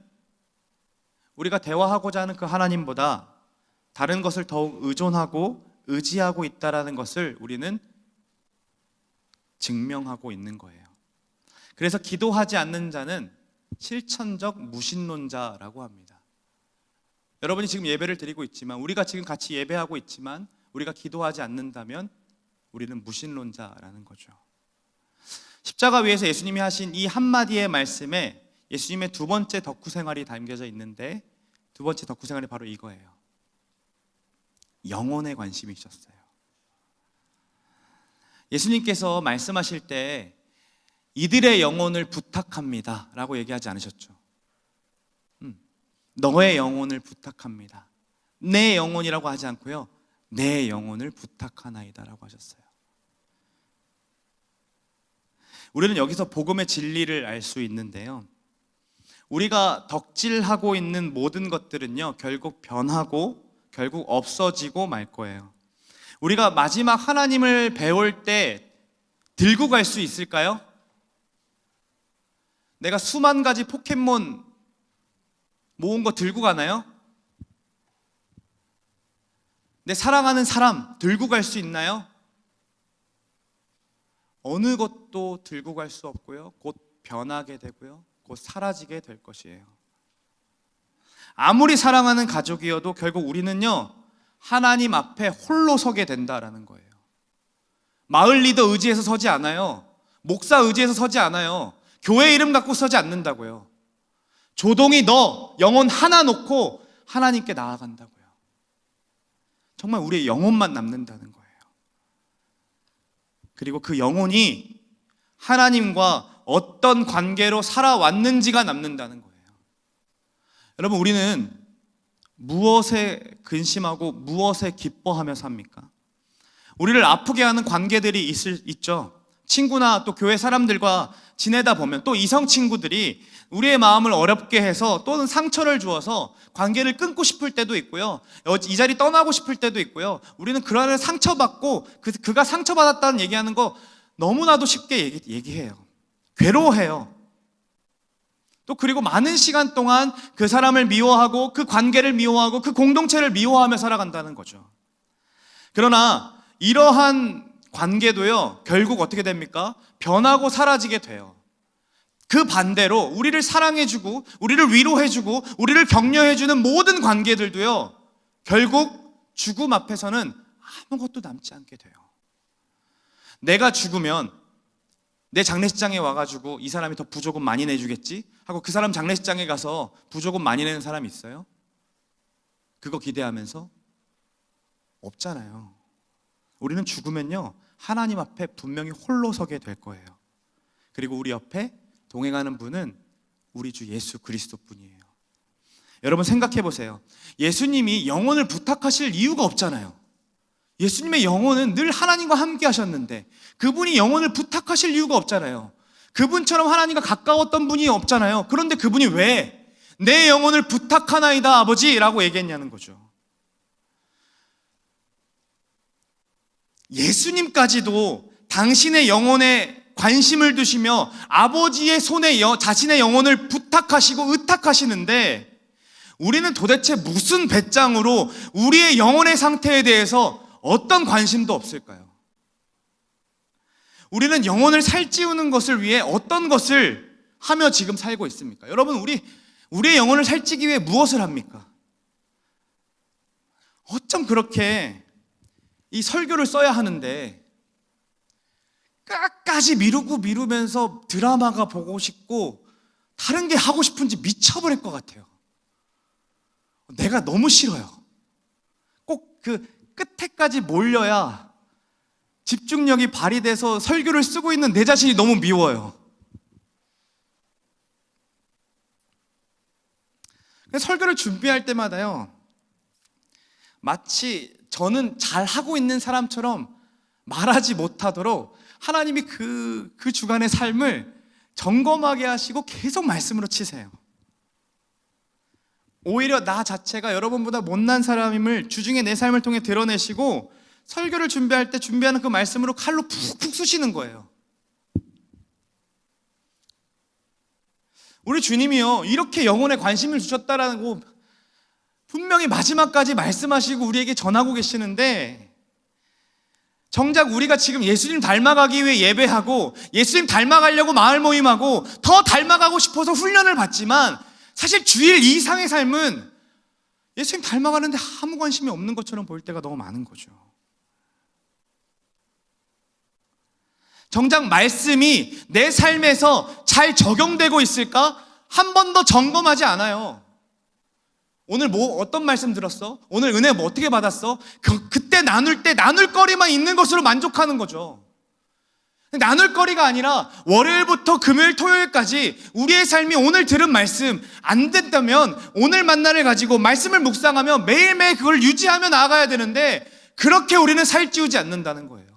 우리가 대화하고자 하는 그 하나님보다 다른 것을 더욱 의존하고 의지하고 있다라는 것을 우리는 증명하고 있는 거예요. 그래서 기도하지 않는 자는 실천적 무신론자라고 합니다. 여러분이 지금 예배를 드리고 있지만, 우리가 지금 같이 예배하고 있지만 우리가 기도하지 않는다면 우리는 무신론자라는 거죠. 십자가 위에서 예수님이 하신 이 한마디의 말씀에 예수님의 두 번째 덕후 생활이 담겨져 있는데, 두 번째 덕후 생활이 바로 이거예요. 영혼에 관심이 있었어요. 예수님께서 말씀하실 때 이들의 영혼을 부탁합니다 라고 얘기하지 않으셨죠. 너의 영혼을 부탁합니다. 내 영혼이라고 하지 않고요, 내 영혼을 부탁하나이다 라고 하셨어요. 우리는 여기서 복음의 진리를 알 수 있는데요, 우리가 덕질하고 있는 모든 것들은요 결국 변하고 결국 없어지고 말 거예요. 우리가 마지막 하나님을 배울 때 들고 갈 수 있을까요? 내가 수만 가지 포켓몬 모은 거 들고 가나요? 내 사랑하는 사람 들고 갈 수 있나요? 어느 것도 들고 갈 수 없고요, 곧 변하게 되고요, 곧 사라지게 될 것이에요. 아무리 사랑하는 가족이어도 결국 우리는요 하나님 앞에 홀로 서게 된다라는 거예요. 마을 리더 의지해서 서지 않아요. 목사 의지해서 서지 않아요. 교회 이름 갖고 서지 않는다고요. 조동이 너 영혼 하나 놓고 하나님께 나아간다고요. 정말 우리의 영혼만 남는다는 거예요. 그리고 그 영혼이 하나님과 어떤 관계로 살아왔는지가 남는다는 거예요. 여러분, 우리는 무엇에 근심하고 무엇에 기뻐하며 삽니까? 우리를 아프게 하는 관계들이 있죠. 친구나 또 교회 사람들과 지내다 보면, 또 이성 친구들이 우리의 마음을 어렵게 해서 또는 상처를 주어서 관계를 끊고 싶을 때도 있고요, 이 자리 떠나고 싶을 때도 있고요. 우리는 그런 상처받고 그가 상처받았다는 얘기하는 거 너무나도 쉽게 얘기해요. 괴로워해요. 또 그리고 많은 시간 동안 그 사람을 미워하고 그 관계를 미워하고 그 공동체를 미워하며 살아간다는 거죠. 그러나 이러한 관계도요 결국 어떻게 됩니까? 변하고 사라지게 돼요. 그 반대로 우리를 사랑해주고 우리를 위로해주고 우리를 격려해주는 모든 관계들도요 결국 죽음 앞에서는 아무것도 남지 않게 돼요. 내가 죽으면 내 장례식장에 와가지고 이 사람이 더 부조금 많이 내주겠지 하고 그 사람 장례식장에 가서 부조금 많이 내는 사람이 있어요? 그거 기대하면서? 없잖아요. 우리는 죽으면요 하나님 앞에 분명히 홀로 서게 될 거예요. 그리고 우리 옆에 동행하는 분은 우리 주 예수 그리스도 뿐이에요. 여러분 생각해 보세요. 예수님이 영혼을 부탁하실 이유가 없잖아요. 예수님의 영혼은 늘 하나님과 함께 하셨는데 그분이 영혼을 부탁하실 이유가 없잖아요. 그분처럼 하나님과 가까웠던 분이 없잖아요. 그런데 그분이 왜 내 영혼을 부탁하나이다 아버지라고 얘기했냐는 거죠. 예수님까지도 당신의 영혼에 관심을 두시며 아버지의 손에 자신의 영혼을 부탁하시고 의탁하시는데, 우리는 도대체 무슨 배짱으로 우리의 영혼의 상태에 대해서 어떤 관심도 없을까요? 우리는 영혼을 살찌우는 것을 위해 어떤 것을 하며 지금 살고 있습니까? 여러분, 우리의 영혼을 살찌기 위해 무엇을 합니까? 어쩜 그렇게 이 설교를 써야 하는데 끝까지 미루면서 드라마가 보고 싶고 다른 게 하고 싶은지 미쳐버릴 것 같아요. 내가 너무 싫어요. 꼭 그 끝에까지 몰려야 집중력이 발휘돼서 설교를 쓰고 있는 내 자신이 너무 미워요. 설교를 준비할 때마다요 마치 저는 잘하고 있는 사람처럼 말하지 못하도록 하나님이 그 주간의 삶을 점검하게 하시고 계속 말씀으로 치세요. 오히려 나 자체가 여러분보다 못난 사람임을 주중에 내 삶을 통해 드러내시고 설교를 준비할 때 준비하는 그 말씀으로 칼로 푹푹 쑤시는 거예요. 우리 주님이요, 이렇게 영혼에 관심을 주셨다라고 분명히 마지막까지 말씀하시고 우리에게 전하고 계시는데, 정작 우리가 지금 예수님 닮아가기 위해 예배하고 예수님 닮아가려고 마을 모임하고 더 닮아가고 싶어서 훈련을 받지만, 사실 주일 이상의 삶은 예수님 닮아가는데 아무 관심이 없는 것처럼 보일 때가 너무 많은 거죠. 정작 말씀이 내 삶에서 잘 적용되고 있을까? 한 번도 점검하지 않아요. 오늘 어떤 말씀 들었어? 오늘 은혜 어떻게 받았어? 그때 나눌 때 나눌 거리만 있는 것으로 만족하는 거죠. 나눌 거리가 아니라 월요일부터 금요일, 토요일까지 우리의 삶이 오늘 들은 말씀 안 됐다면 오늘 만나를 가지고 말씀을 묵상하며 매일매일 그걸 유지하며 나아가야 되는데, 그렇게 우리는 살찌우지 않는다는 거예요.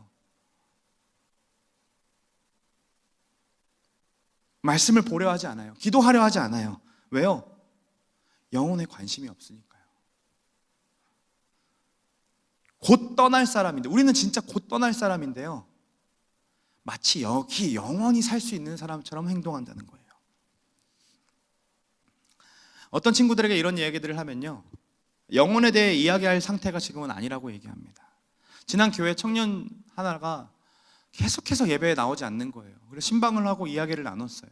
말씀을 보려 하지 않아요. 기도하려 하지 않아요. 왜요? 영혼에 관심이 없으니까요. 곧 떠날 사람인데, 우리는 진짜 곧 떠날 사람인데요, 마치 여기 영원히 살 수 있는 사람처럼 행동한다는 거예요. 어떤 친구들에게 이런 이야기들을 하면요, 영혼에 대해 이야기할 상태가 지금은 아니라고 얘기합니다. 지난 교회 청년 하나가 계속해서 예배에 나오지 않는 거예요. 그래서 신방을 하고 이야기를 나눴어요.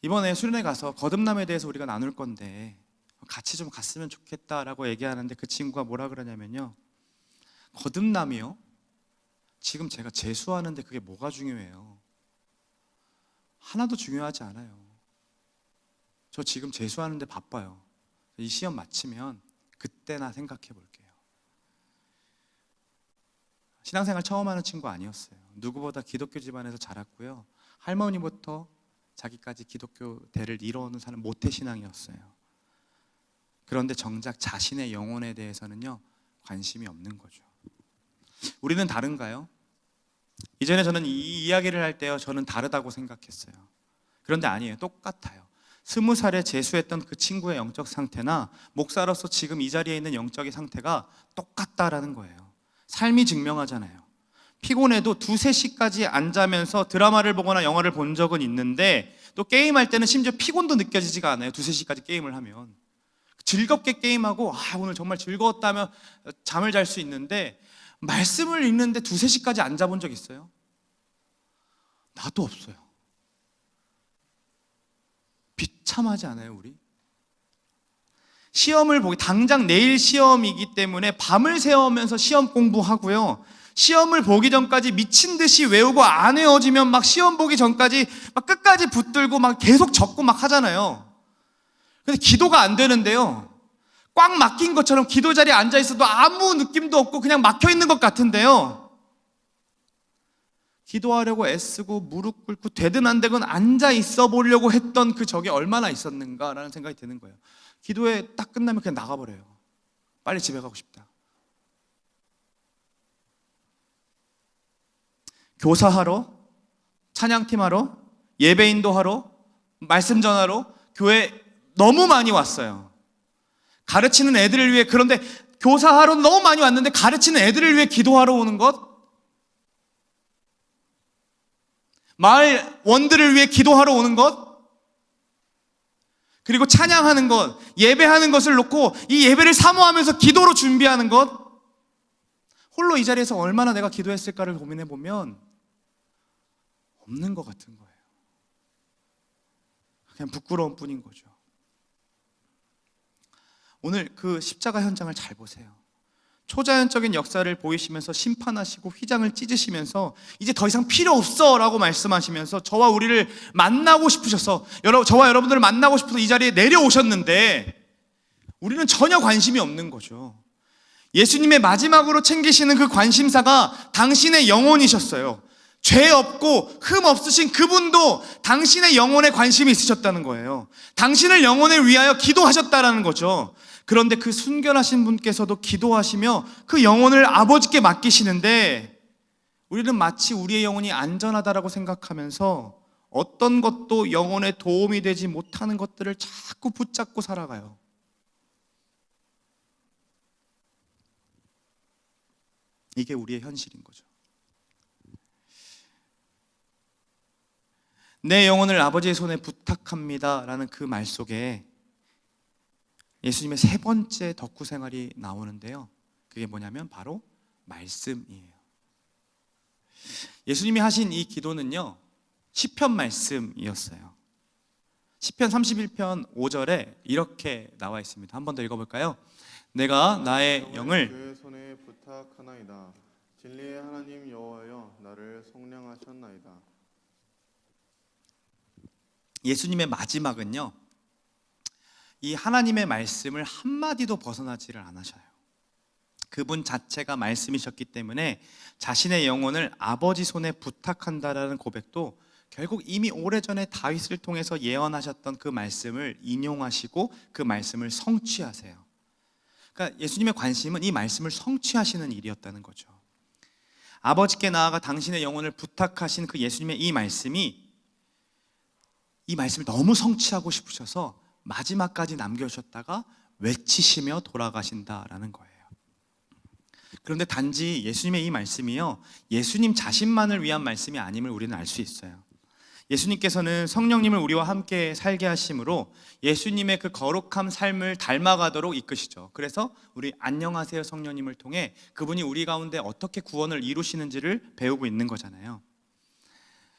이번에 수련회 가서 거듭남에 대해서 우리가 나눌 건데 같이 좀 갔으면 좋겠다라고 얘기하는데, 그 친구가 뭐라 그러냐면요, 거듭남이요? 지금 제가 재수하는데 그게 뭐가 중요해요? 하나도 중요하지 않아요. 저 지금 재수하는데 바빠요. 이 시험 마치면 그때나 생각해 볼게요. 신앙생활 처음 하는 친구 아니었어요. 누구보다 기독교 집안에서 자랐고요, 할머니부터 자기까지 기독교 대를 이뤄오는 사람, 모태신앙이었어요. 그런데 정작 자신의 영혼에 대해서는요, 관심이 없는 거죠. 우리는 다른가요? 이전에 저는 이 이야기를 할 때요, 저는 다르다고 생각했어요. 그런데 아니에요. 똑같아요. 20살에 재수했던 그 친구의 영적 상태나 목사로서 지금 이 자리에 있는 영적인 상태가 똑같다라는 거예요. 삶이 증명하잖아요. 피곤해도 2-3시까지 안 자면서 드라마를 보거나 영화를 본 적은 있는데, 또 게임할 때는 심지어 피곤도 느껴지지가 않아요. 2-3시까지 게임을 하면 즐겁게 게임하고 오늘 정말 즐거웠다면 잠을 잘 수 있는데, 말씀을 읽는데 2-3시까지 안 자본 적 있어요? 나도 없어요. 비참하지 않아요, 우리? 시험을 보기, 당장 내일 시험이기 때문에 밤을 새우면서 시험 공부하고요, 시험을 보기 전까지 미친 듯이 외우고 안 외워지면 막 시험 보기 전까지 막 끝까지 붙들고 막 계속 적고 막 하잖아요. 근데 기도가 안 되는데요, 꽉 막힌 것처럼 기도 자리에 앉아 있어도 아무 느낌도 없고 그냥 막혀 있는 것 같은데요, 기도하려고 애쓰고 무릎 꿇고 되든 안 되든 앉아 있어 보려고 했던 그 적이 얼마나 있었는가라는 생각이 드는 거예요. 기도회 딱 끝나면 그냥 나가버려요. 빨리 집에 가고 싶다. 교사하러, 찬양팀 하러, 예배인도 하러, 말씀 전하러 교회 너무 많이 왔어요. 가르치는 애들을 위해. 그런데 교사하러 너무 많이 왔는데 가르치는 애들을 위해 기도하러 오는 것, 마을 원들을 위해 기도하러 오는 것, 그리고 찬양하는 것, 예배하는 것을 놓고 이 예배를 사모하면서 기도로 준비하는 것, 홀로 이 자리에서 얼마나 내가 기도했을까를 고민해 보면 없는 것 같은 거예요. 그냥 부끄러운 뿐인 거죠. 오늘 그 십자가 현장을 잘 보세요. 초자연적인 역사를 보이시면서 심판하시고 휘장을 찢으시면서 이제 더 이상 필요 없어 라고 말씀하시면서 저와 우리를 만나고 싶으셔서, 저와 여러분들을 만나고 싶어서 이 자리에 내려오셨는데, 우리는 전혀 관심이 없는 거죠. 예수님의 마지막으로 챙기시는 그 관심사가 당신의 영혼이셨어요. 죄 없고 흠 없으신 그분도 당신의 영혼에 관심이 있으셨다는 거예요. 당신을 영혼을 위하여 기도하셨다라는 거죠. 그런데 그 순결하신 분께서도 기도하시며 그 영혼을 아버지께 맡기시는데 우리는 마치 우리의 영혼이 안전하다라고 생각하면서 어떤 것도 영혼에 도움이 되지 못하는 것들을 자꾸 붙잡고 살아가요. 이게 우리의 현실인 거죠. 내 영혼을 아버지의 손에 부탁합니다 라는 그 말 속에 예수님의 세 번째 덕후 생활이 나오는데요. 그게 뭐냐면 바로 말씀이에요. 예수님이 하신 이 기도는요, 시편 말씀이었어요. 시편 31편 5절에 이렇게 나와 있습니다. 한 번 더 읽어볼까요? 내가 나의 영을 주의 손에 부탁하나이다. 진리의 하나님 여호와여 나를 속량하셨나이다. 예수님의 마지막은요, 이 하나님의 말씀을 한마디도 벗어나지를 않으셔요. 그분 자체가 말씀이셨기 때문에 자신의 영혼을 아버지 손에 부탁한다라는 고백도 결국 이미 오래전에 다윗을 통해서 예언하셨던 그 말씀을 인용하시고 그 말씀을 성취하세요. 그러니까 예수님의 관심은 이 말씀을 성취하시는 일이었다는 거죠. 아버지께 나아가 당신의 영혼을 부탁하신 그 예수님의 이 말씀을 너무 성취하고 싶으셔서 마지막까지 남겨주셨다가 외치시며 돌아가신다라는 거예요. 그런데 단지 예수님의 이 말씀이요, 예수님 자신만을 위한 말씀이 아님을 우리는 알 수 있어요. 예수님께서는 성령님을 우리와 함께 살게 하심으로 예수님의 그 거룩한 삶을 닮아가도록 이끄시죠. 그래서 우리 안녕하세요 성령님을 통해 그분이 우리 가운데 어떻게 구원을 이루시는지를 배우고 있는 거잖아요.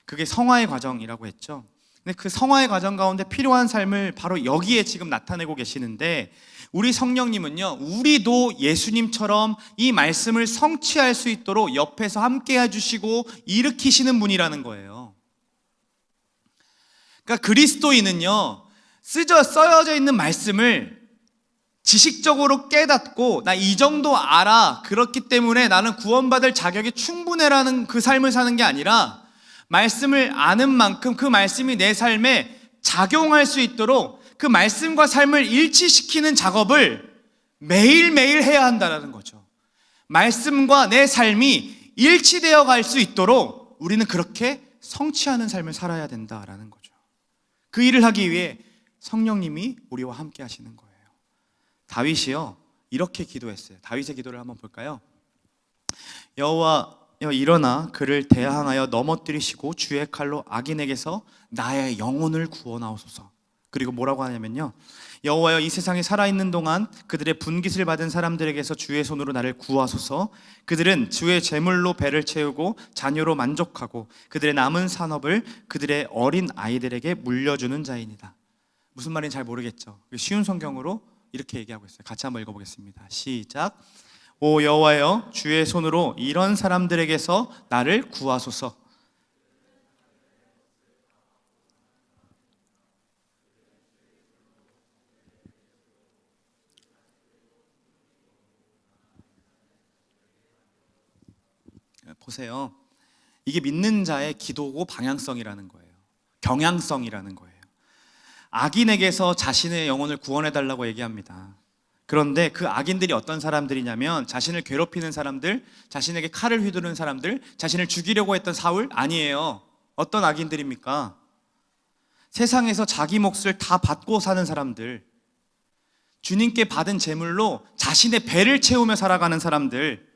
그게 성화의 과정이라고 했죠. 근데 그 성화의 과정 가운데 필요한 삶을 바로 여기에 지금 나타내고 계시는데, 우리 성령님은요, 우리도 예수님처럼 이 말씀을 성취할 수 있도록 옆에서 함께 해주시고 일으키시는 분이라는 거예요. 그러니까 그리스도인은요, 써여져 있는 말씀을 지식적으로 깨닫고 나 이 정도 알아, 그렇기 때문에 나는 구원받을 자격이 충분해라는 그 삶을 사는 게 아니라, 말씀을 아는 만큼 그 말씀이 내 삶에 작용할 수 있도록 그 말씀과 삶을 일치시키는 작업을 매일매일 해야 한다는 거죠. 말씀과 내 삶이 일치되어 갈 수 있도록 우리는 그렇게 성취하는 삶을 살아야 된다라는 거죠. 그 일을 하기 위해 성령님이 우리와 함께 하시는 거예요. 다윗이요, 이렇게 기도했어요. 다윗의 기도를 한번 볼까요? 여호와여 일어나 그를 대항하여 넘어뜨리시고 주의 칼로 악인에게서 나의 영혼을 구원하옵소서. 그리고 뭐라고 하냐면요, 여호와여 이 세상에 살아있는 동안 그들의 분깃을 받은 사람들에게서 주의 손으로 나를 구하소서. 그들은 주의 재물로 배를 채우고 자녀로 만족하고 그들의 남은 산업을 그들의 어린 아이들에게 물려주는 자이니다. 무슨 말인지 잘 모르겠죠. 쉬운 성경으로 이렇게 얘기하고 있어요. 같이 한번 읽어보겠습니다. 시작. 오 여호와여 주의 손으로 이런 사람들에게서 나를 구하소서. 보세요. 이게 믿는 자의 기도고 방향성이라는 거예요. 경향성이라는 거예요. 악인에게서 자신의 영혼을 구원해달라고 얘기합니다. 그런데 그 악인들이 어떤 사람들이냐면 자신을 괴롭히는 사람들, 자신에게 칼을 휘두르는 사람들, 자신을 죽이려고 했던 사울? 아니에요. 어떤 악인들입니까? 세상에서 자기 몫을 다 받고 사는 사람들, 주님께 받은 재물로 자신의 배를 채우며 살아가는 사람들,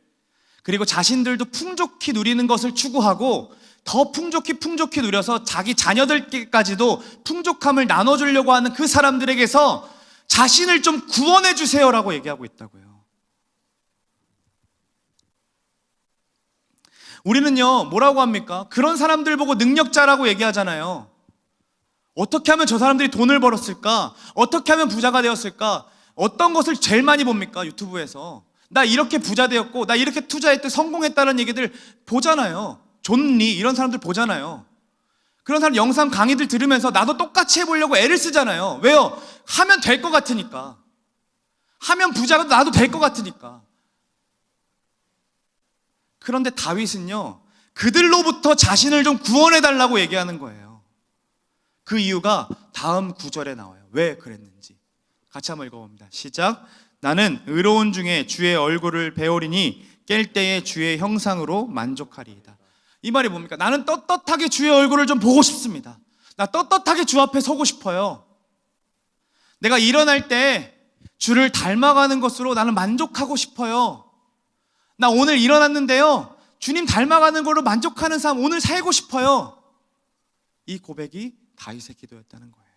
그리고 자신들도 풍족히 누리는 것을 추구하고 더 풍족히 누려서 자기 자녀들께까지도 풍족함을 나눠주려고 하는 그 사람들에게서 자신을 좀 구원해 주세요라고 얘기하고 있다고요. 우리는요, 뭐라고 합니까? 그런 사람들 보고 능력자라고 얘기하잖아요. 어떻게 하면 저 사람들이 돈을 벌었을까? 어떻게 하면 부자가 되었을까? 어떤 것을 제일 많이 봅니까? 유튜브에서. 나 이렇게 부자 되었고 나 이렇게 투자했더니 성공했다는 얘기들 보잖아요. 존니 이런 사람들 보잖아요. 그런 사람 영상 강의들 들으면서 나도 똑같이 해보려고 애를 쓰잖아요. 왜요? 하면 될 것 같으니까. 하면 부자가 나도 될 것 같으니까. 그런데 다윗은요, 그들로부터 자신을 좀 구원해달라고 얘기하는 거예요. 그 이유가 다음 구절에 나와요. 왜 그랬는지. 같이 한번 읽어봅니다. 시작. 나는 의로운 중에 주의 얼굴을 배우리니 깰 때에 주의 형상으로 만족하리이다. 이 말이 뭡니까? 나는 떳떳하게 주의 얼굴을 좀 보고 싶습니다. 나 떳떳하게 주 앞에 서고 싶어요. 내가 일어날 때 주를 닮아가는 것으로 나는 만족하고 싶어요. 나 오늘 일어났는데요, 주님 닮아가는 걸로 만족하는 삶 오늘 살고 싶어요. 이 고백이 다윗의 기도였다는 거예요.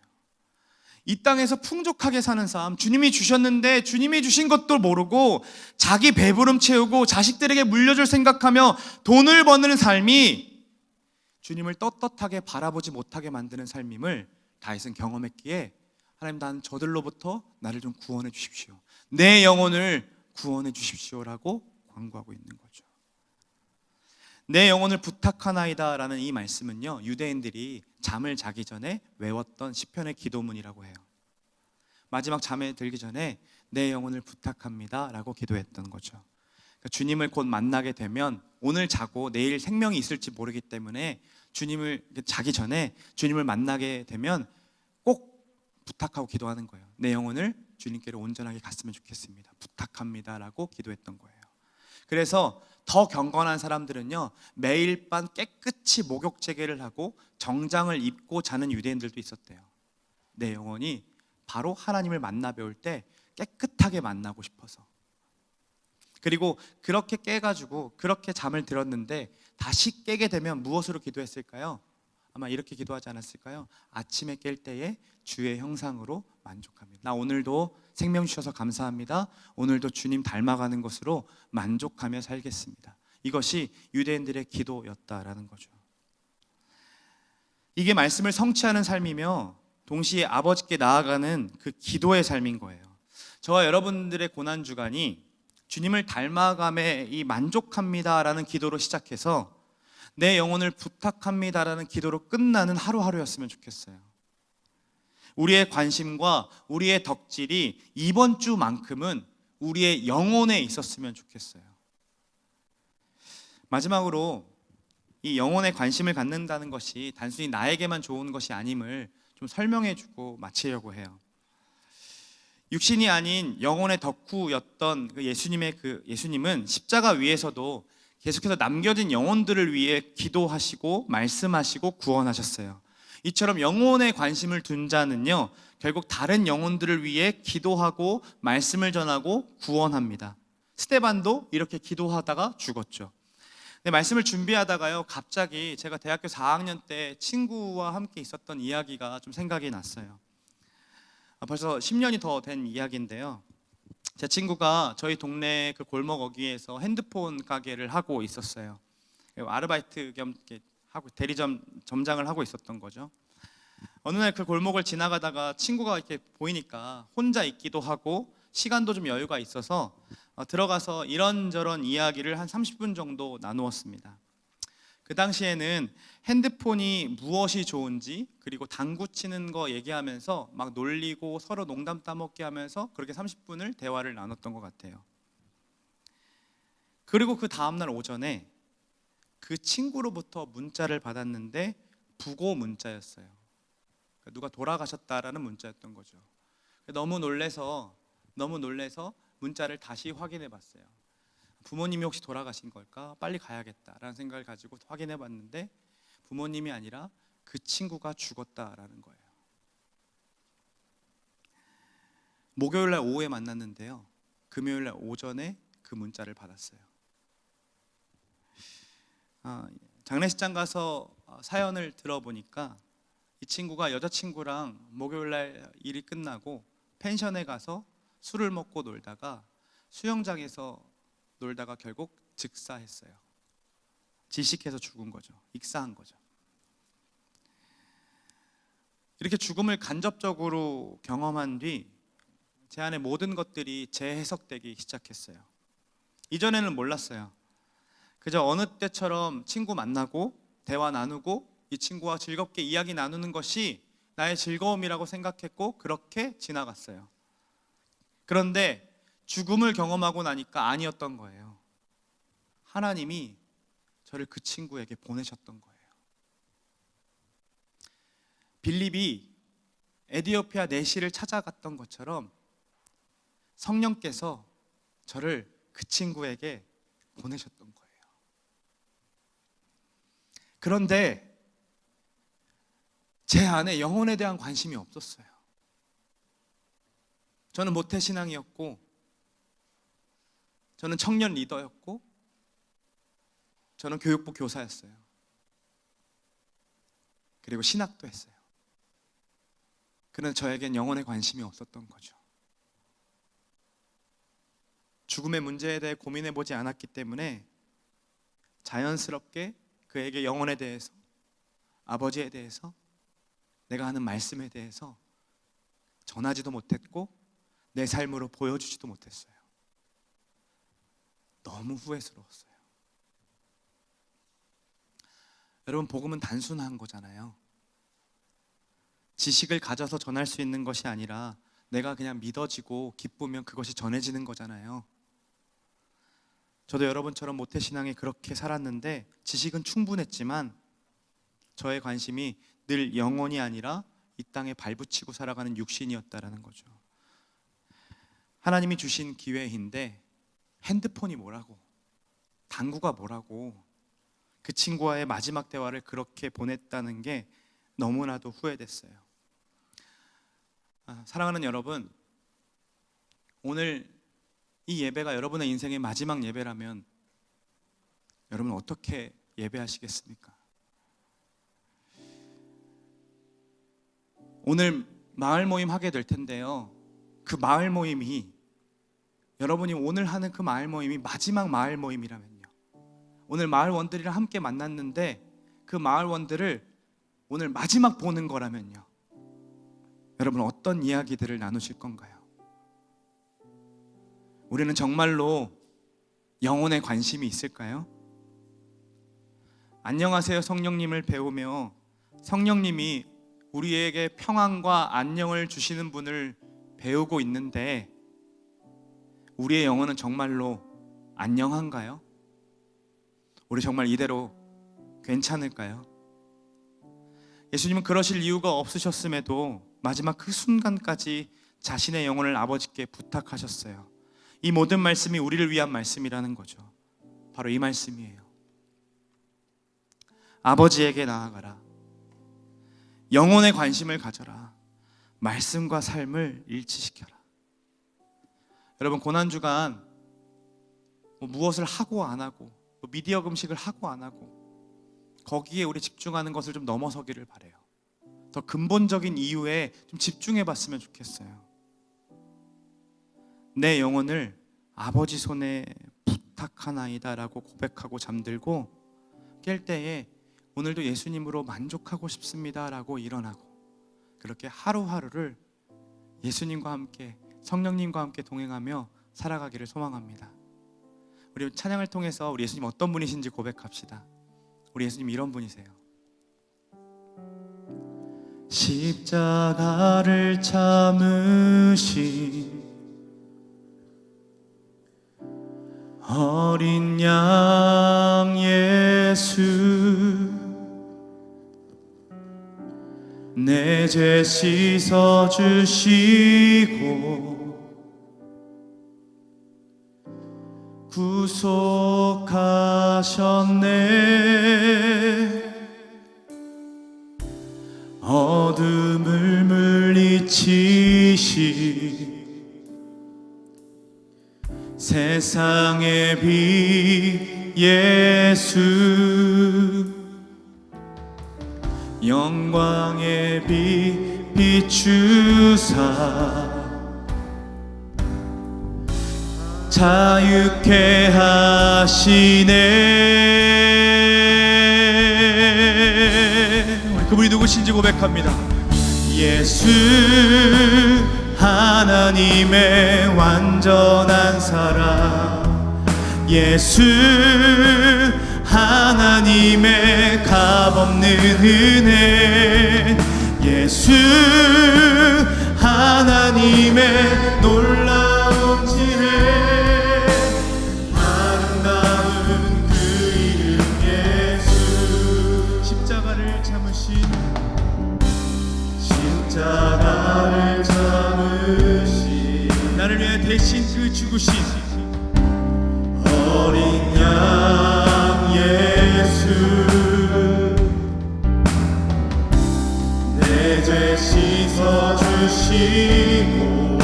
이 땅에서 풍족하게 사는 삶, 주님이 주셨는데 주님이 주신 것도 모르고 자기 배부름 채우고 자식들에게 물려줄 생각하며 돈을 버는 삶이 주님을 떳떳하게 바라보지 못하게 만드는 삶임을 다윗은 경험했기에 하나님, 난 저들로부터 나를 좀 구원해 주십시오. 내 영혼을 구원해 주십시오라고 간구하고 있는 거죠. 내 영혼을 부탁하나이다 라는 이 말씀은요, 유대인들이 잠을 자기 전에 외웠던 시편의 기도문이라고 해요. 마지막 잠에 들기 전에 내 영혼을 부탁합니다 라고 기도했던 거죠. 그러니까 주님을 곧 만나게 되면 오늘 자고 내일 생명이 있을지 모르기 때문에 주님을 자기 전에 주님을 만나게 되면 꼭 부탁하고 기도하는 거예요. 내 영혼을 주님께로 온전하게 갔으면 좋겠습니다. 부탁합니다 라고 기도했던 거예요. 그래서 더 경건한 사람들은요, 매일 밤 깨끗이 목욕제계를 하고 정장을 입고 자는 유대인들도 있었대요. 내 영혼이 바로 하나님을 만나 배울 때 깨끗하게 만나고 싶어서. 그리고 그렇게 깨가지고 그렇게 잠을 들었는데 다시 깨게 되면 무엇으로 기도했을까요? 아마 이렇게 기도하지 않았을까요? 아침에 깰 때에 주의 형상으로 만족합니다. 나 오늘도 생명 주셔서 감사합니다. 오늘도 주님 닮아가는 것으로 만족하며 살겠습니다. 이것이 유대인들의 기도였다라는 거죠. 이게 말씀을 성취하는 삶이며 동시에 아버지께 나아가는 그 기도의 삶인 거예요. 저와 여러분들의 고난주간이 주님을 닮아감에 이 만족합니다라는 기도로 시작해서 내 영혼을 부탁합니다라는 기도로 끝나는 하루하루였으면 좋겠어요. 우리의 관심과 우리의 덕질이 이번 주만큼은 우리의 영혼에 있었으면 좋겠어요. 마지막으로 이 영혼에 관심을 갖는다는 것이 단순히 나에게만 좋은 것이 아님을 좀 설명해주고 마치려고 해요. 육신이 아닌 영혼의 덕후였던 그 예수님은 십자가 위에서도 계속해서 남겨진 영혼들을 위해 기도하시고 말씀하시고 구원하셨어요. 이처럼 영혼에 관심을 둔 자는요, 결국 다른 영혼들을 위해 기도하고 말씀을 전하고 구원합니다. 스데반도 이렇게 기도하다가 죽었죠. 근데 말씀을 준비하다가요, 갑자기 제가 대학교 4학년 때 친구와 함께 있었던 이야기가 좀 생각이 났어요. 벌써 10년이 더 된 이야기인데요, 제 친구가 저희 동네 그 골목 어귀에서 핸드폰 가게를 하고 있었어요. 아르바이트 겸 하고 대리점 점장을 하고 있었던 거죠. 어느 날 그 골목을 지나가다가 친구가 이렇게 보이니까 혼자 있기도 하고 시간도 좀 여유가 있어서 들어가서 이런저런 이야기를 한 30분 정도 나누었습니다. 그 당시에는 핸드폰이 무엇이 좋은지, 그리고 당구 치는 거 얘기하면서 막 놀리고 서로 농담 따먹게 하면서 그렇게 30분을 대화를 나눴던 것 같아요. 그리고 그 다음날 오전에 그 친구로부터 문자를 받았는데 부고 문자였어요. 누가 돌아가셨다라는 문자였던 거죠. 너무 놀래서 문자를 다시 확인해 봤어요. 부모님이 혹시 돌아가신 걸까? 빨리 가야겠다라는 생각을 가지고 확인해 봤는데 부모님이 아니라 그 친구가 죽었다라는 거예요. 목요일 날 오후에 만났는데요, 금요일 날 오전에 그 문자를 받았어요. 장례식장 가서 사연을 들어보니까 이 친구가 여자친구랑 목요일 날 일이 끝나고 펜션에 가서 술을 먹고 놀다가 수영장에서 놀다가 결국 즉사했어요. 질식해서 죽은 거죠. 익사한 거죠. 이렇게 죽음을 간접적으로 경험한 뒤 제 안의 모든 것들이 재해석되기 시작했어요. 이전에는 몰랐어요. 그저 어느 때처럼 친구 만나고 대화 나누고 이 친구와 즐겁게 이야기 나누는 것이 나의 즐거움이라고 생각했고 그렇게 지나갔어요. 그런데 죽음을 경험하고 나니까 아니었던 거예요. 하나님이 저를 그 친구에게 보내셨던 거예요. 빌립이 에디오피아 내시를 찾아갔던 것처럼 성령께서 저를 그 친구에게 보내셨던 거예요. 그런데 제 안에 영혼에 대한 관심이 없었어요. 저는 모태신앙이었고, 저는 청년 리더였고, 저는 교육부 교사였어요. 그리고 신학도 했어요. 그런데 저에겐 영혼에 관심이 없었던 거죠. 죽음의 문제에 대해 고민해 보지 않았기 때문에 자연스럽게 그에게 영혼에 대해서, 아버지에 대해서, 내가 하는 말씀에 대해서 전하지도 못했고 내 삶으로 보여주지도 못했어요. 너무 후회스러웠어요. 여러분, 복음은 단순한 거잖아요. 지식을 가져서 전할 수 있는 것이 아니라 내가 그냥 믿어지고 기쁘면 그것이 전해지는 거잖아요. 저도 여러분처럼 모태신앙에 그렇게 살았는데 지식은 충분했지만 저의 관심이 늘 영혼이 아니라 이 땅에 발붙이고 살아가는 육신이었다라는 거죠. 하나님이 주신 기회인데 핸드폰이 뭐라고, 당구가 뭐라고, 그 친구와의 마지막 대화를 그렇게 보냈다는 게 너무나도 후회됐어요. 사랑하는 여러분, 오늘 이 예배가 여러분의 인생의 마지막 예배라면 여러분 어떻게 예배하시겠습니까? 오늘 마을 모임 하게 될 텐데요, 그 마을 모임이, 여러분이 오늘 하는 그 마을 모임이 마지막 마을 모임이라면요, 오늘 마을원들이랑 함께 만났는데 그 마을원들을 오늘 마지막 보는 거라면요, 여러분 어떤 이야기들을 나누실 건가요? 우리는 정말로 영혼에 관심이 있을까요? 안녕하세요 성령님을 배우며 성령님이 우리에게 평안과 안녕을 주시는 분을 배우고 있는데 우리의 영혼은 정말로 안녕한가요? 우리 정말 이대로 괜찮을까요? 예수님은 그러실 이유가 없으셨음에도 마지막 그 순간까지 자신의 영혼을 아버지께 부탁하셨어요. 이 모든 말씀이 우리를 위한 말씀이라는 거죠. 바로 이 말씀이에요. 아버지에게 나아가라. 영혼의 관심을 가져라. 말씀과 삶을 일치시켜라. 여러분, 고난주간 무엇을 하고 안 하고, 미디어 금식을 하고 안 하고, 거기에 우리 집중하는 것을 좀 넘어서기를 바래요. 더 근본적인 이유에 좀 집중해 봤으면 좋겠어요. 내 영혼을 아버지 손에 부탁하나이다 라고 고백하고 잠들고 깰 때에 오늘도 예수님으로 만족하고 싶습니다 라고 일어나고, 그렇게 하루하루를 예수님과 함께, 성령님과 함께 동행하며 살아가기를 소망합니다. 우리 찬양을 통해서 우리 예수님 어떤 분이신지 고백합시다. 우리 예수님 이런 분이세요. 십자가를 참으신 어린 양 예수, 내 죄 씻어주시고 구속하셨네. 어둠을 물리치시 세상의 빛 예수, 영광의 빛 비추사 자유케 하시네. 우리 그분이 누구신지 고백합니다. 예수 하나님의 완전한 사랑, 예수 하나님의 값없는 은혜, 예수 하나님의 놀라운 지혜, 아름다운 그 이름 예수. 십자가를 참으신, 십자가를 참으신, 나를 위해 대신 이루시고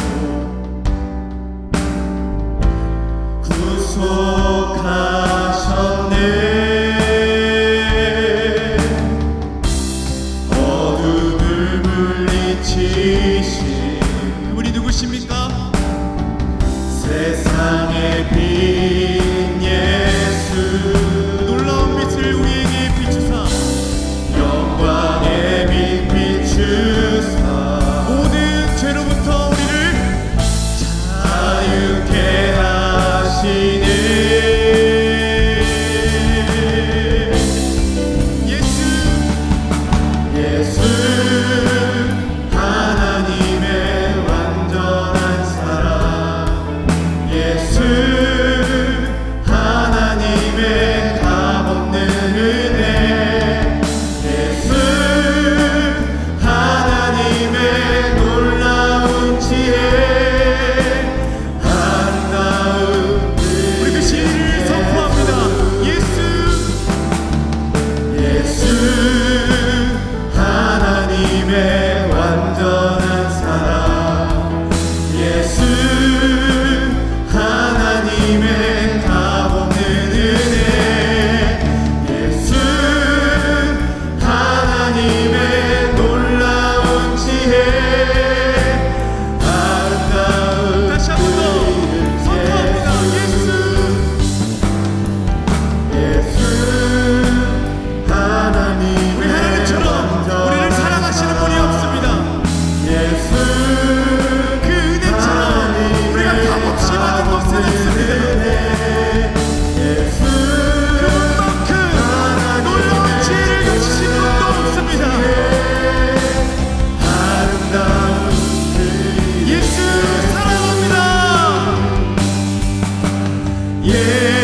구속하셨네. 어둠을 물리치신 그분이 누구십니까? 세상의 빛 예수, 놀라운 빛을 우리에게 비추사 영광의 빛 비추사 모든 죄로부터 우리를 자유케 하시네. 예수 하나님의 완전한 사랑, 예수 하나님의 값없는 은혜, 예수 하나님의 놀라운 지혜, 아름다운 우리 그 시를 선포합니다. 예수 하나님의 완전한 사랑, 예수 하나님의 값없는 은혜, 예수 하나님의 놀라운 지혜, 아름다운 다시 한 번 더 선포합니다. 예수 하나님의 우리 하나님처럼 우리를 사랑하시는 분이 없습니다. 예수 그 은혜처럼 우리가 값없이 받은 것은 없습니다. 예수 그분만큼 놀라운 지혜를 가지신 분도 없습니다. 아름다운 예수 사랑합니다. 예수